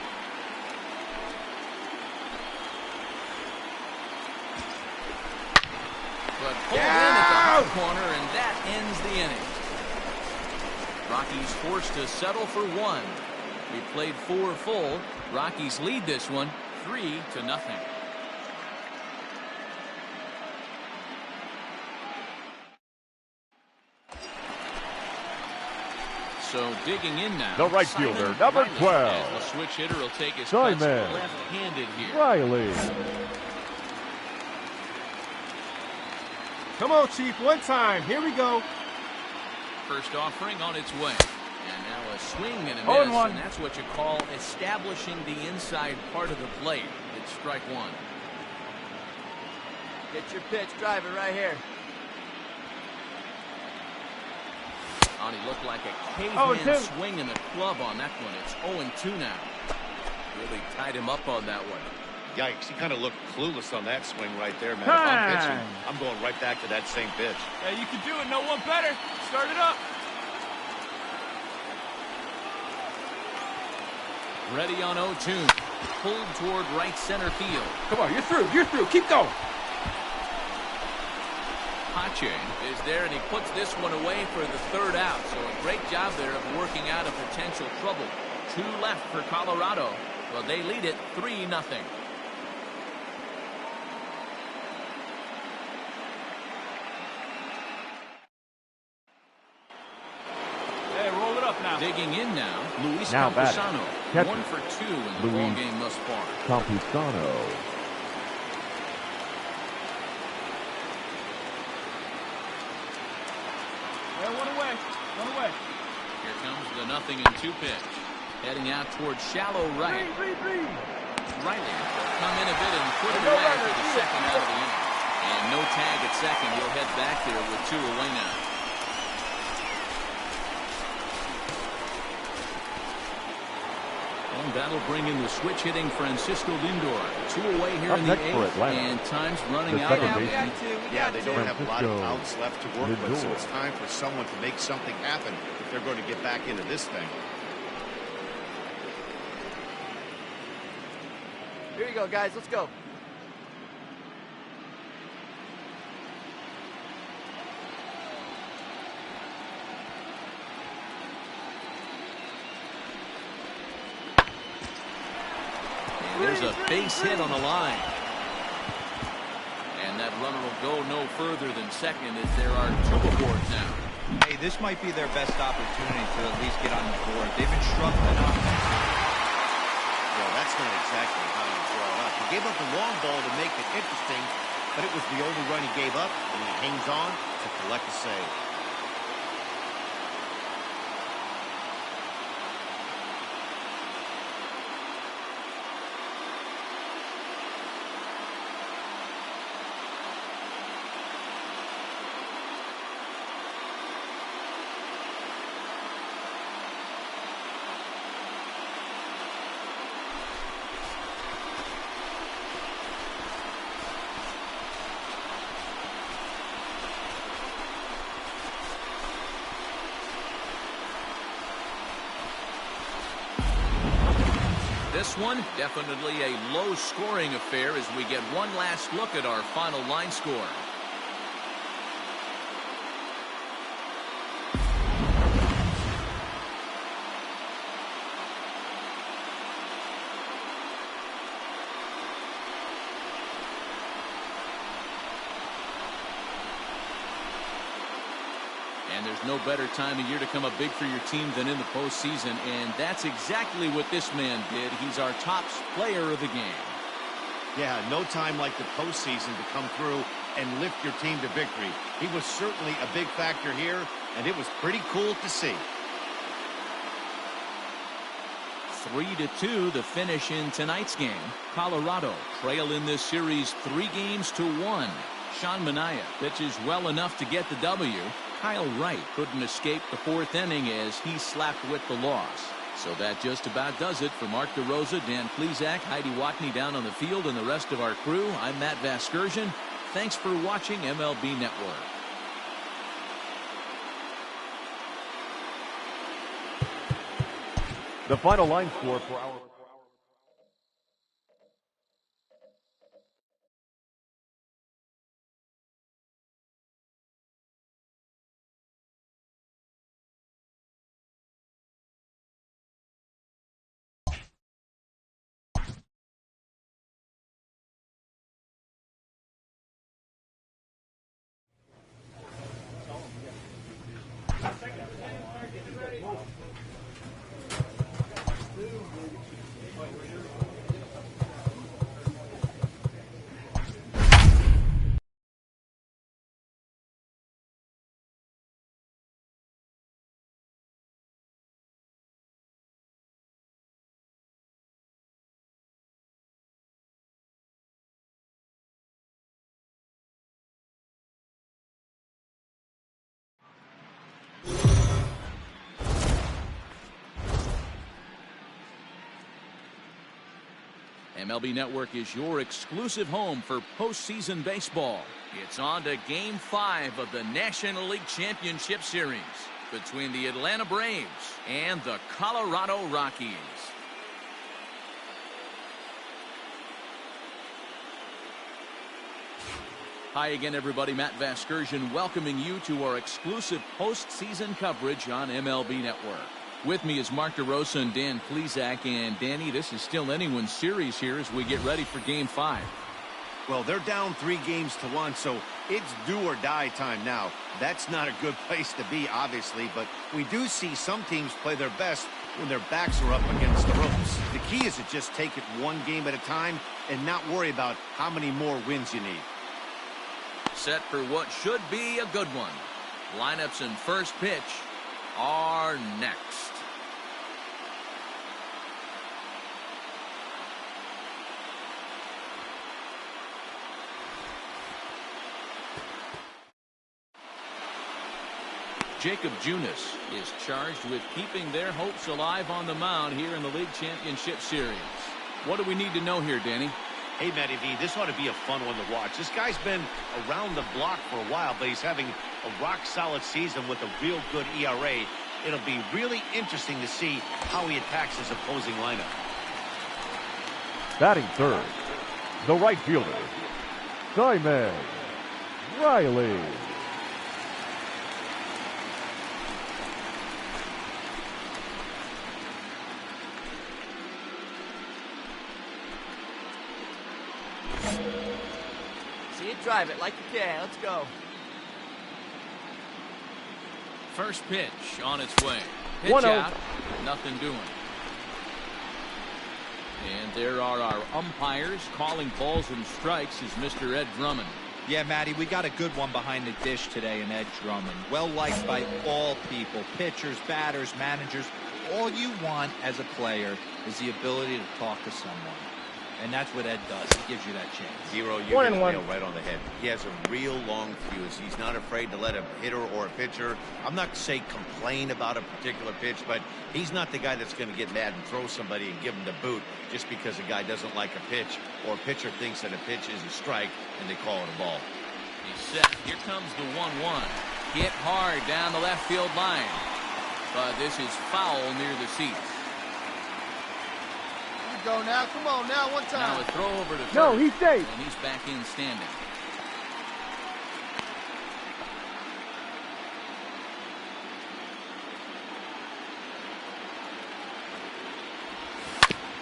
But pulled in at the hot corner, and that ends the inning. Rockies forced to settle for 1. We played 4 full. Rockies lead this one 3-0. So digging in now. The right fielder, number 12. The switch hitter will take his Simon cuts left-handed here. Riley. Come on, Chief. One time. Here we go. First offering on its way. And now a swing and a miss, and that's what you call establishing the inside part of the plate. It's strike 1. Get your pitch, drive it right here. On, he looked like a caveman swinging the club on that one. It's 0-2 now. Really tied him up on that one. Yikes, he kind of looked clueless on that swing right there, man. If I'm pitching, I'm going right back to that same pitch. Hey, you can do it. No one better. Start it up. Ready on 0-2. Pulled toward right center field. Come on, you're through. You're through. Keep going. Pache is there, and he puts this one away for the 3rd out. So a great job there of working out a potential trouble. 2 left for Colorado. Well, they lead it 3-0. Hey, roll it up now. Digging in now, Luis Now Campusano. batting. 1 for 2 in the Luis ballgame thus far. Campusano. Hey, one away. One away. Here comes the 0-2 pitch. Heading out towards shallow right. Riley come in a bit and put it away for the 2nd out of the inning. And no tag at second. He'll head back there with 2 away now. And that'll bring in the switch hitting Francisco Lindor. 2 away here Up in the next for 8th, Atlanta. and time's running The out. second On baseman. Yeah, they don't have a lot of Francisco outs left to work with, so Lindor. it's time for someone to make something happen if they're going to get back into this thing. Here you go, guys. Let's go. There's a base hit on the line. And that runner will go no further than second as there are 2 aboard now. Hey, this might be their best opportunity to at least get on the board. They've been struggling offensively. Well, that's not exactly how you draw it up. He gave up a long ball to make it interesting, but it was the only run he gave up, and he hangs on. to collect a save. This one, definitely a low-scoring affair as we get one last look at our final line score. And there's no better time of year to come up big for your team than in the postseason, and that's exactly what this man did. He's our top player of the game. Yeah, no time like the postseason to come through and lift your team to victory. He was certainly a big factor here, and it was pretty cool to see. 3-2 the finish in tonight's game. Colorado trail in this series 3-1. Sean Manaea pitches well enough to get the W. Kyle Wright couldn't escape the fourth inning as he slapped with the loss. So that just about does it for Mark DeRosa, Dan Plesac, Heidi Watney down on the field, and the rest of our crew. I'm Matt Vasgersian. Thanks for watching MLB Network. The final line score for our... MLB Network is your exclusive home for postseason baseball. It's on to Game 5 of the National League Championship Series between the Atlanta Braves and the Colorado Rockies. Hi again, everybody. Matt Vasgersian welcoming you to our exclusive postseason coverage on MLB Network. With me is Mark DeRosa and Dan Plesac. And Danny, this is still anyone's series here as we get ready for Game 5. Well, they're down 3-1, so it's do or die time now. That's not a good place to be, obviously, but we do see some teams play their best when their backs are up against the ropes. The key is to just take it one game at a time and not worry about how many more wins you need. Set for what should be a good one. Lineups and first pitch are next. Jacob Junis is charged with keeping their hopes alive on the mound here in the League Championship Series. What do we need to know here, Danny? Hey, Matty V, this ought to be a fun one to watch. This guy's been around the block for a while, but he's having a rock-solid season with a real good ERA. It'll be really interesting to see how he attacks his opposing lineup. Batting third, the right fielder, Simon Riley. See it, drive it like you can. Let's go. First pitch on its way. Pitch 1-0. out. Nothing doing. And there are our umpires calling balls and strikes is Mr. Ed Drummond. Yeah, Matty, we got a good one behind the dish today in Ed Drummond. Well-liked by all people, pitchers, batters, managers. All you want as a player is the ability to talk to someone. And that's what Ed does. He gives you that chance. Zero, you hit the nail right on the head. He has a real long fuse. He's not afraid to let a hitter or a pitcher, I'm not saying complain about a particular pitch, but he's not the guy that's going to get mad and throw somebody and give him the boot just because a guy doesn't like a pitch or a pitcher thinks that a pitch is a strike and they call it a ball. He's set. Here comes the 1-1. Hit hard down the left field line. But this is foul near the seats. Go now, come on now, one time. Now a throw over to first. No, he's safe. And he's back in standing.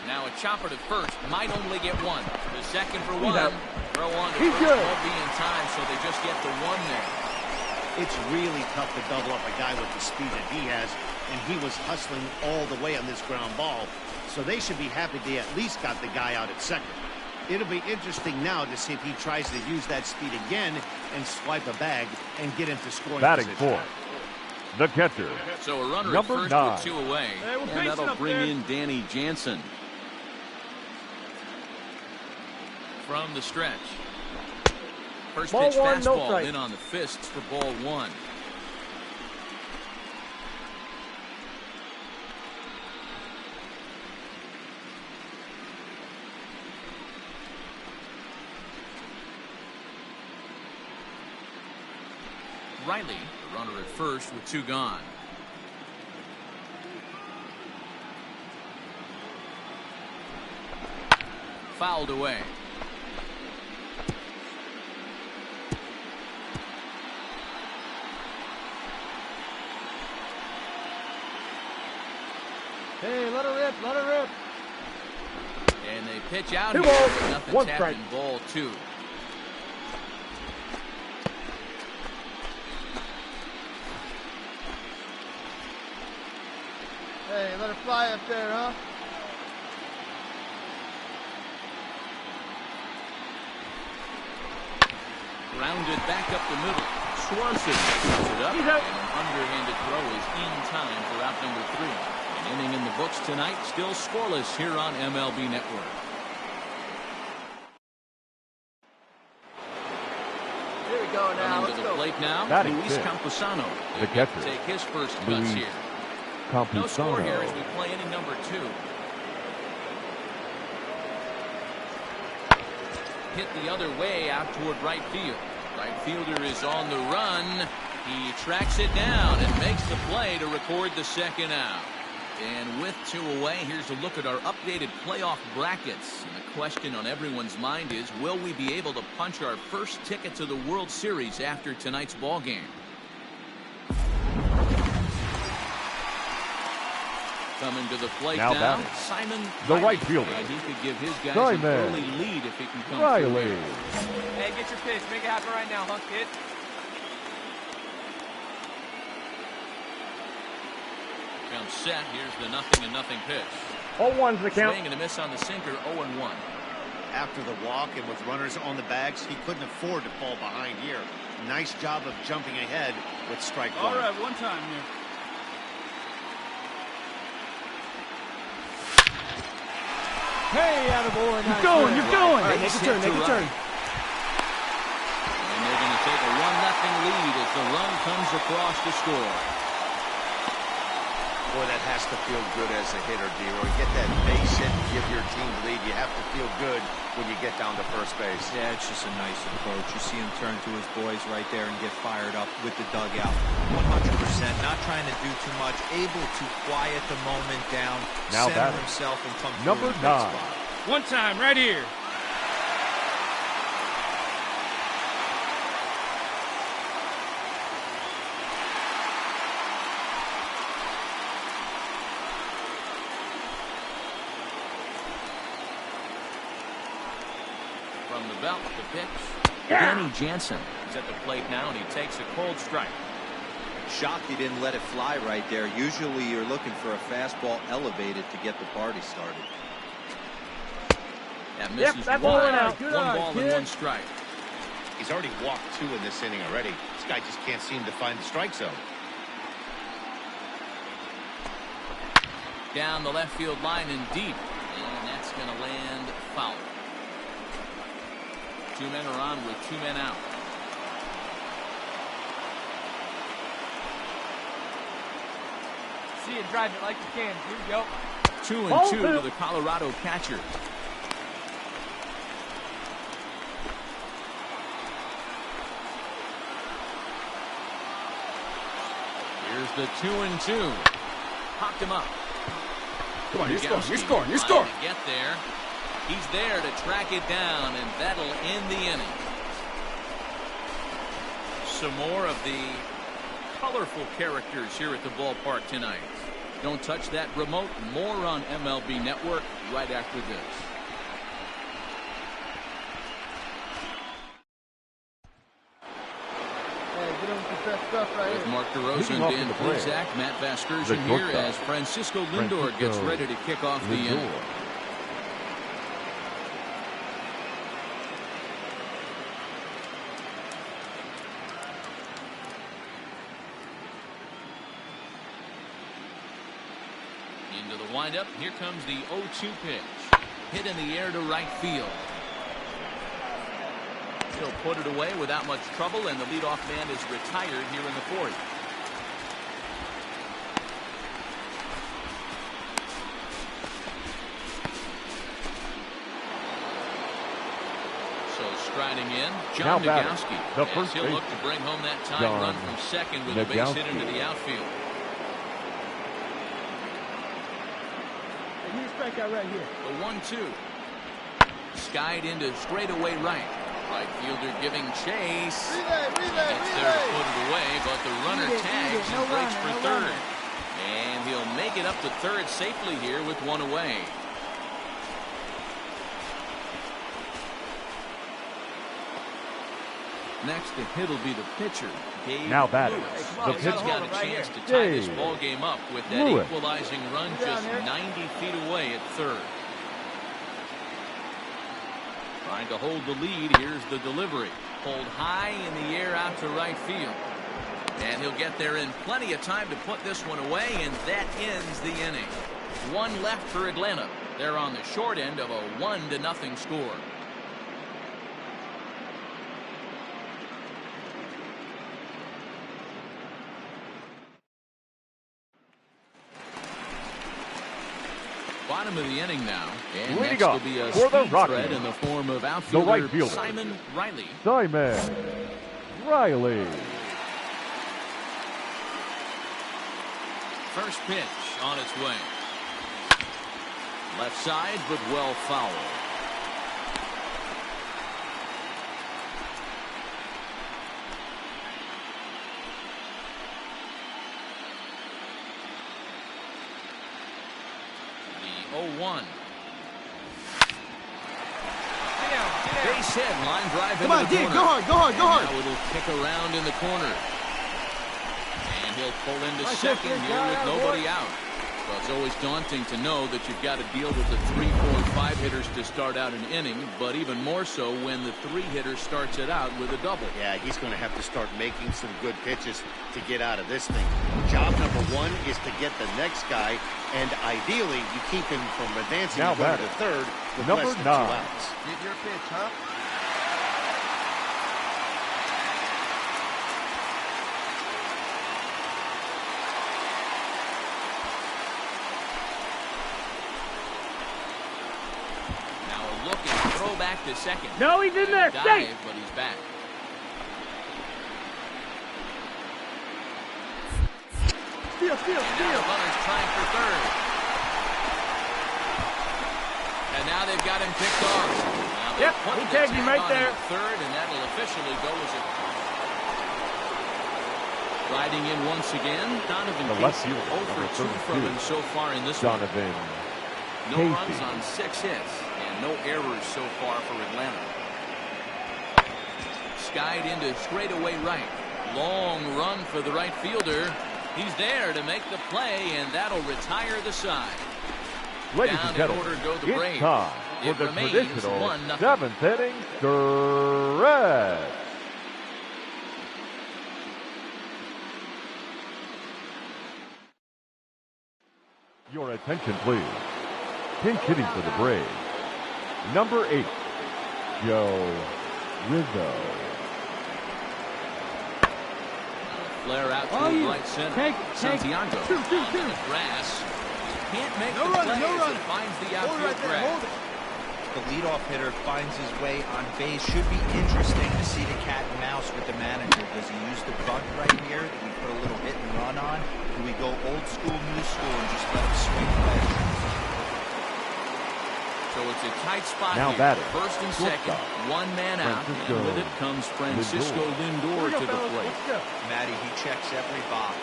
Now a chopper to first. Might only get one. The second for one. Throw on to first. Won't be in time, so they just get the one there. It's really tough to double up a guy with the speed that he has, and he was hustling all the way on this ground ball. So they should be happy they at least got the guy out at second. It'll be interesting now to see if he tries to use that speed again and swipe a bag and get into scoring Batting position. fourth, the catcher. So a runner Number at first 9. with 2 away. Hey, we're And pacing that'll up bring there. in Danny Jansen. From the stretch. First Ball pitch 1, no fastball strike. in on the fists for ball 1. Riley, the runner at first with 2 gone. Fouled away. Hey, let her rip, let her rip. And they pitch out 2 here. balls, But nothing's 1 happened. strike. Ball 2. Hey, let her fly up there, huh? Grounded back up the middle. Swanson puts it up. He's out. And an underhanded throw is in time for out number 3. An inning in the books tonight. Still scoreless here on MLB Network. Here we go now, Coming let's to the go. plate now, Batting Luis fifth, Camposano. the catcher, Take his first cuts Luis here. No score here as Campusano. we play inning number 2. Hit the other way out toward right field. Right fielder is on the run. He tracks it down and makes the play to record the second out. And with 2 away, here's a look at our updated playoff brackets. And the question on everyone's mind is, will we be able to punch our first ticket to the World Series after tonight's ball game? Coming to the plate Now now, batting, Simon the Riley. right fielder, And he could give his guys Simon an early lead if he can come through Riley. here. Hey, get your pitch. Make it happen right now, huh, kid? Comes set. Here's the 0-0 pitch. 0-1's the count. Swing and a miss on the sinker. 0-1. After the walk and with runners on the bags, he couldn't afford to fall behind here. Nice job of jumping ahead with strike 1. All right, one time here. Hey, attaboy. Nice going, work. you're going. All right, make a turn, make a turn. And they're going to take a 1-0 lead as the run comes across to score. Boy, that has to feel good as a hitter, D-Roy. Get that base hit and give your team the lead. You have to feel good when you get down to first base. Yeah, it's just a nice approach. You see him turn to his boys right there and get fired up with the dugout. 100%, not trying to do too much, able to quiet the moment down, Now center batting, himself, and come number through in a 9. big spot. One time, right here. From the belt, the pitch. Danny Jansen is at the plate now, and he takes a cold strike. Shocked he didn't let it fly right there. Usually you're looking for a fastball elevated to get the party started. That misses that wide. ball went out. Good One eye, ball and kid. 1 strike. He's already walked 2 in this inning already. This guy just can't seem to find the strike zone. Down the left field line and deep. And that's going to land foul. 2 men are on with 2 men out. See it, drive it like you can. Here we go. 2-2 to the Colorado catcher. Here's the 2-2. Popped him up. Come on, you're scoring. You're scoring. You're scoring. To get there. He's there to track it down, and that'll end the inning. Some more of the colorful characters here at the ballpark tonight. Don't touch that remote. More on MLB Network right after this. Hey, get him with that stuff right With here. Mark DeRosa and Dan Plesac, Matt Vasgersian here as Francisco Lindor gets ready to kick off the inning. Into the windup. Here comes the 0-2 pitch. Hit in the air to right field. He'll put it away without much trouble, and the leadoff man is retired here in the 4th. So striding in, John Nogowski. The first he'll look to bring home that tying run from second with a base hit into the outfield. Hey, you strike out right here. The 1-2. Skied into straightaway right. Right fielder giving chase. Relay. It's there to put it away, but the runner tags and breaks for third. And he'll make it up to third safely here with 1 away. Next to hit will be the pitcher, Dave Now batting, Lewis. the He's pitcher. got a chance to tie this ball game up with that Lewis. equalizing run just 90 feet away at third. Trying to hold the lead. Here's the delivery. Pulled high in the air out to right field. And he'll get there in plenty of time to put this one away, and that ends the inning. 1 left for Atlanta. They're on the short end of a 1-0 score. Bottom of the inning now, and Leading next up will be a for the speed Rockies, threat in the form of outfielder right fielder, Simon Riley. Simon Riley. First pitch on its way. Left side, but well foul. The 0-1. Base hit, line drive Come into on, the D, corner. go hard, go hard, go hard. Now it'll kick around in the corner. And he'll pull into Nice second hit, here guy, with out, nobody boy. out. Well, it's always daunting to know that you've got to deal with the 3, 4, 5 hitters to start out an inning, but even more so when the 3 hitter starts it out with a double. Yeah, he's going to have to start making some good pitches to get out of this thing. Job number 1 is to get the next guy, and ideally you keep him from advancing Now to go to batting, the third with number less than 2 9. outs. Get your pitch, huh? Now a look and throw back to second. No, he's in there. Dive, Stay. but he's back. Steal. And now the runner's trying for third. And now they've got him picked off. Now they Yep, put he the tagged him tag right on there. at third, and that'll officially go as a... Riding in once again, Donovan The Casey, left fielder, 0 for number 2 from 32, him so far in this one. Donovan No Casey. runs on 6 hits, and no errors so far for Atlanta. Skied into straightaway right. Long run for the right fielder. He's there to make the play, and that'll retire the side. Ladies Down and in gentlemen, order go the it's Braves. time for It the remains traditional 1-0. 7th inning stretch. Your attention, please. Pinch hitting for the Braves. Number 8, Joe Rizzo. Flare out to Oh, right center. take. Santiago Two. on the grass. Can't make No the running, play no as running. it finds the Hold it outfield right there, grass. hold it. The leadoff hitter finds his way on base. Should be interesting to see the cat and mouse with the manager. Does he use the bunt right here? Do we put a little hit and run on? Do we go old school, new school, and just let him swing away? So it's a tight spot Now here. batting. First and second. Shortstop. One man out. Francisco And with it comes Francisco Lindor to the plate. Let's go. Matty, he checks every box.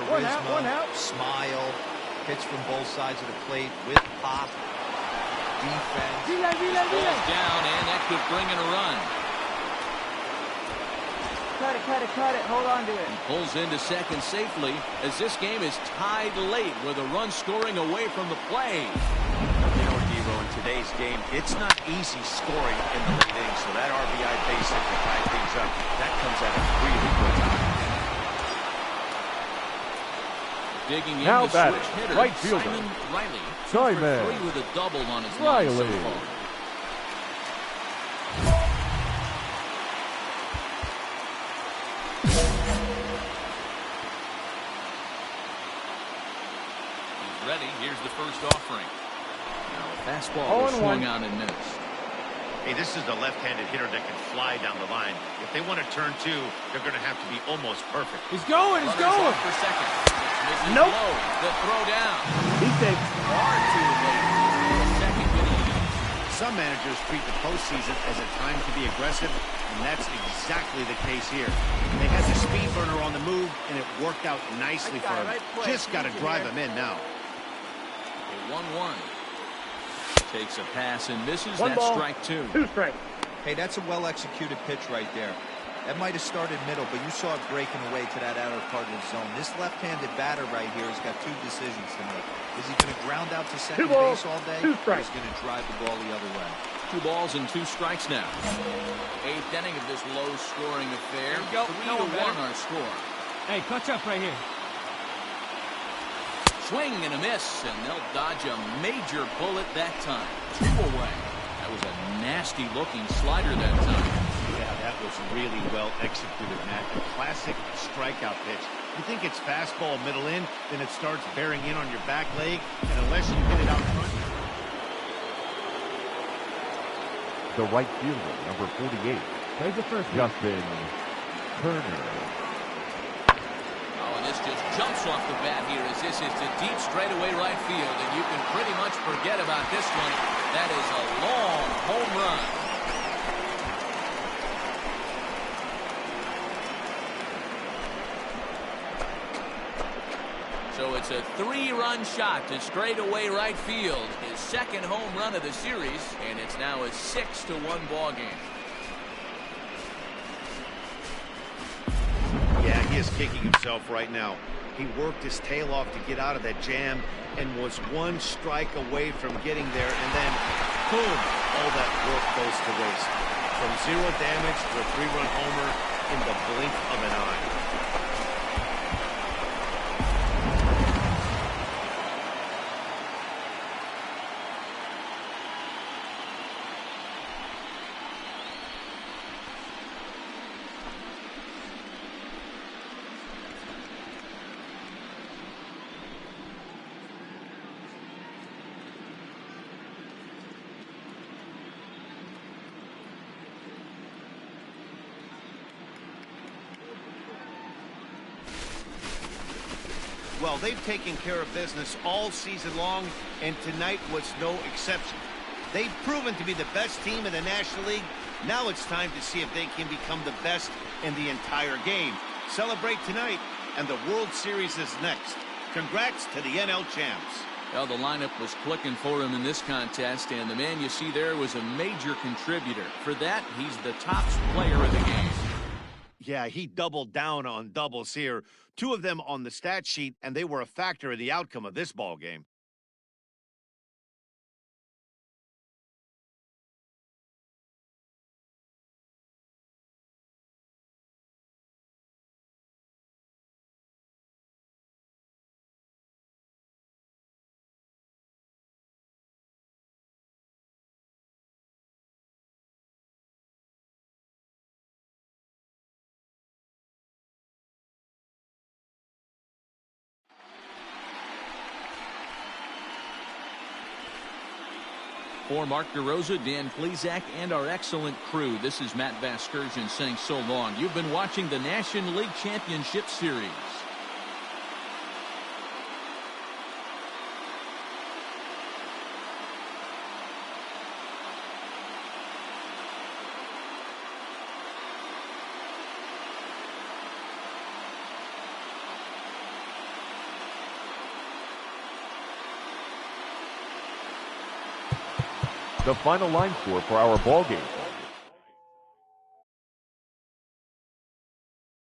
One out, Charisma, one out. smile, hits from both sides of the plate with pop, defense. Falls down, and that could bring in a run. Cut it. Hold on to it. He pulls into second safely as this game is tied late with a run scoring away from the play. You know, Devo, in today's game, it's not easy scoring in the late innings, so that RBI base hit to tie things up, that comes at a really good time. Digging in Now to batting, switch hitter, right fielder. Simon Riley. 2 Simon for 3 with a double on his line so Riley. far. He's ready. Here's the first offering. Now a fastball was swung on and missed. Hey, this is a left-handed hitter that can fly down the line. If they want to turn 2, they're going to have to be almost perfect. He's going. Runners off for second. Misses Nope. low. The throw down. He's safe. Far too late. The second inning. Some managers treat the postseason as a time to be aggressive, and that's exactly the case here. They had the speed burner on the move, and it worked out nicely for them. Just got to drive them in now. A 1-1. Takes a pass and misses. One That's ball. strike 2. Hey, that's a well-executed pitch right there. That might have started middle, but you saw it breaking away to that outer part of the zone. This left-handed batter right here has got 2 decisions to make. Is he going to ground out to second base all day, or is he going to drive the ball the other way? 2 balls and 2 strikes now. 8th inning of this low-scoring affair. There you go. 3-1 our score. Hey, clutch up right here. Swing and a miss, and they'll dodge a major bullet that time. 2 away. That was a nasty-looking slider that time. Yeah, that was really well executed, Matt. A classic strikeout pitch. You think it's fastball middle in, then it starts bearing in on your back leg, and unless you hit it out front. The right fielder, number 48, There's the first one. Justin Turner. Oh, and this just jumps off the bat here as this is to deep straightaway right field, and you can pretty much forget about this one. That is a long home run. So it's a 3-run shot to straightaway right field. His second home run of the series, and it's now a 6-1 ball game. Yeah, he is kicking himself right now. He worked his tail off to get out of that jam and was 1 strike away from getting there, and then, boom, all that work goes to waste. From 0 damage to a 3-run homer in the blink of an eye. Well, they've taken care of business all season long, and tonight was no exception. They've proven to be the best team in the National League. Now it's time to see if they can become the best in the entire game. Celebrate tonight, and the World Series is next. Congrats to the NL champs. Well, the lineup was clicking for him in this contest, and the man you see there was a major contributor. For that, he's the top player of the game. Yeah, he doubled down on doubles here. 2 of them on the stat sheet, and they were a factor in the outcome of this ball game. For Mark DeRosa, Dan Plezak, and our excellent crew, this is Matt Vasgersian saying so long. You've been watching the National League Championship Series. The final line score for our ball game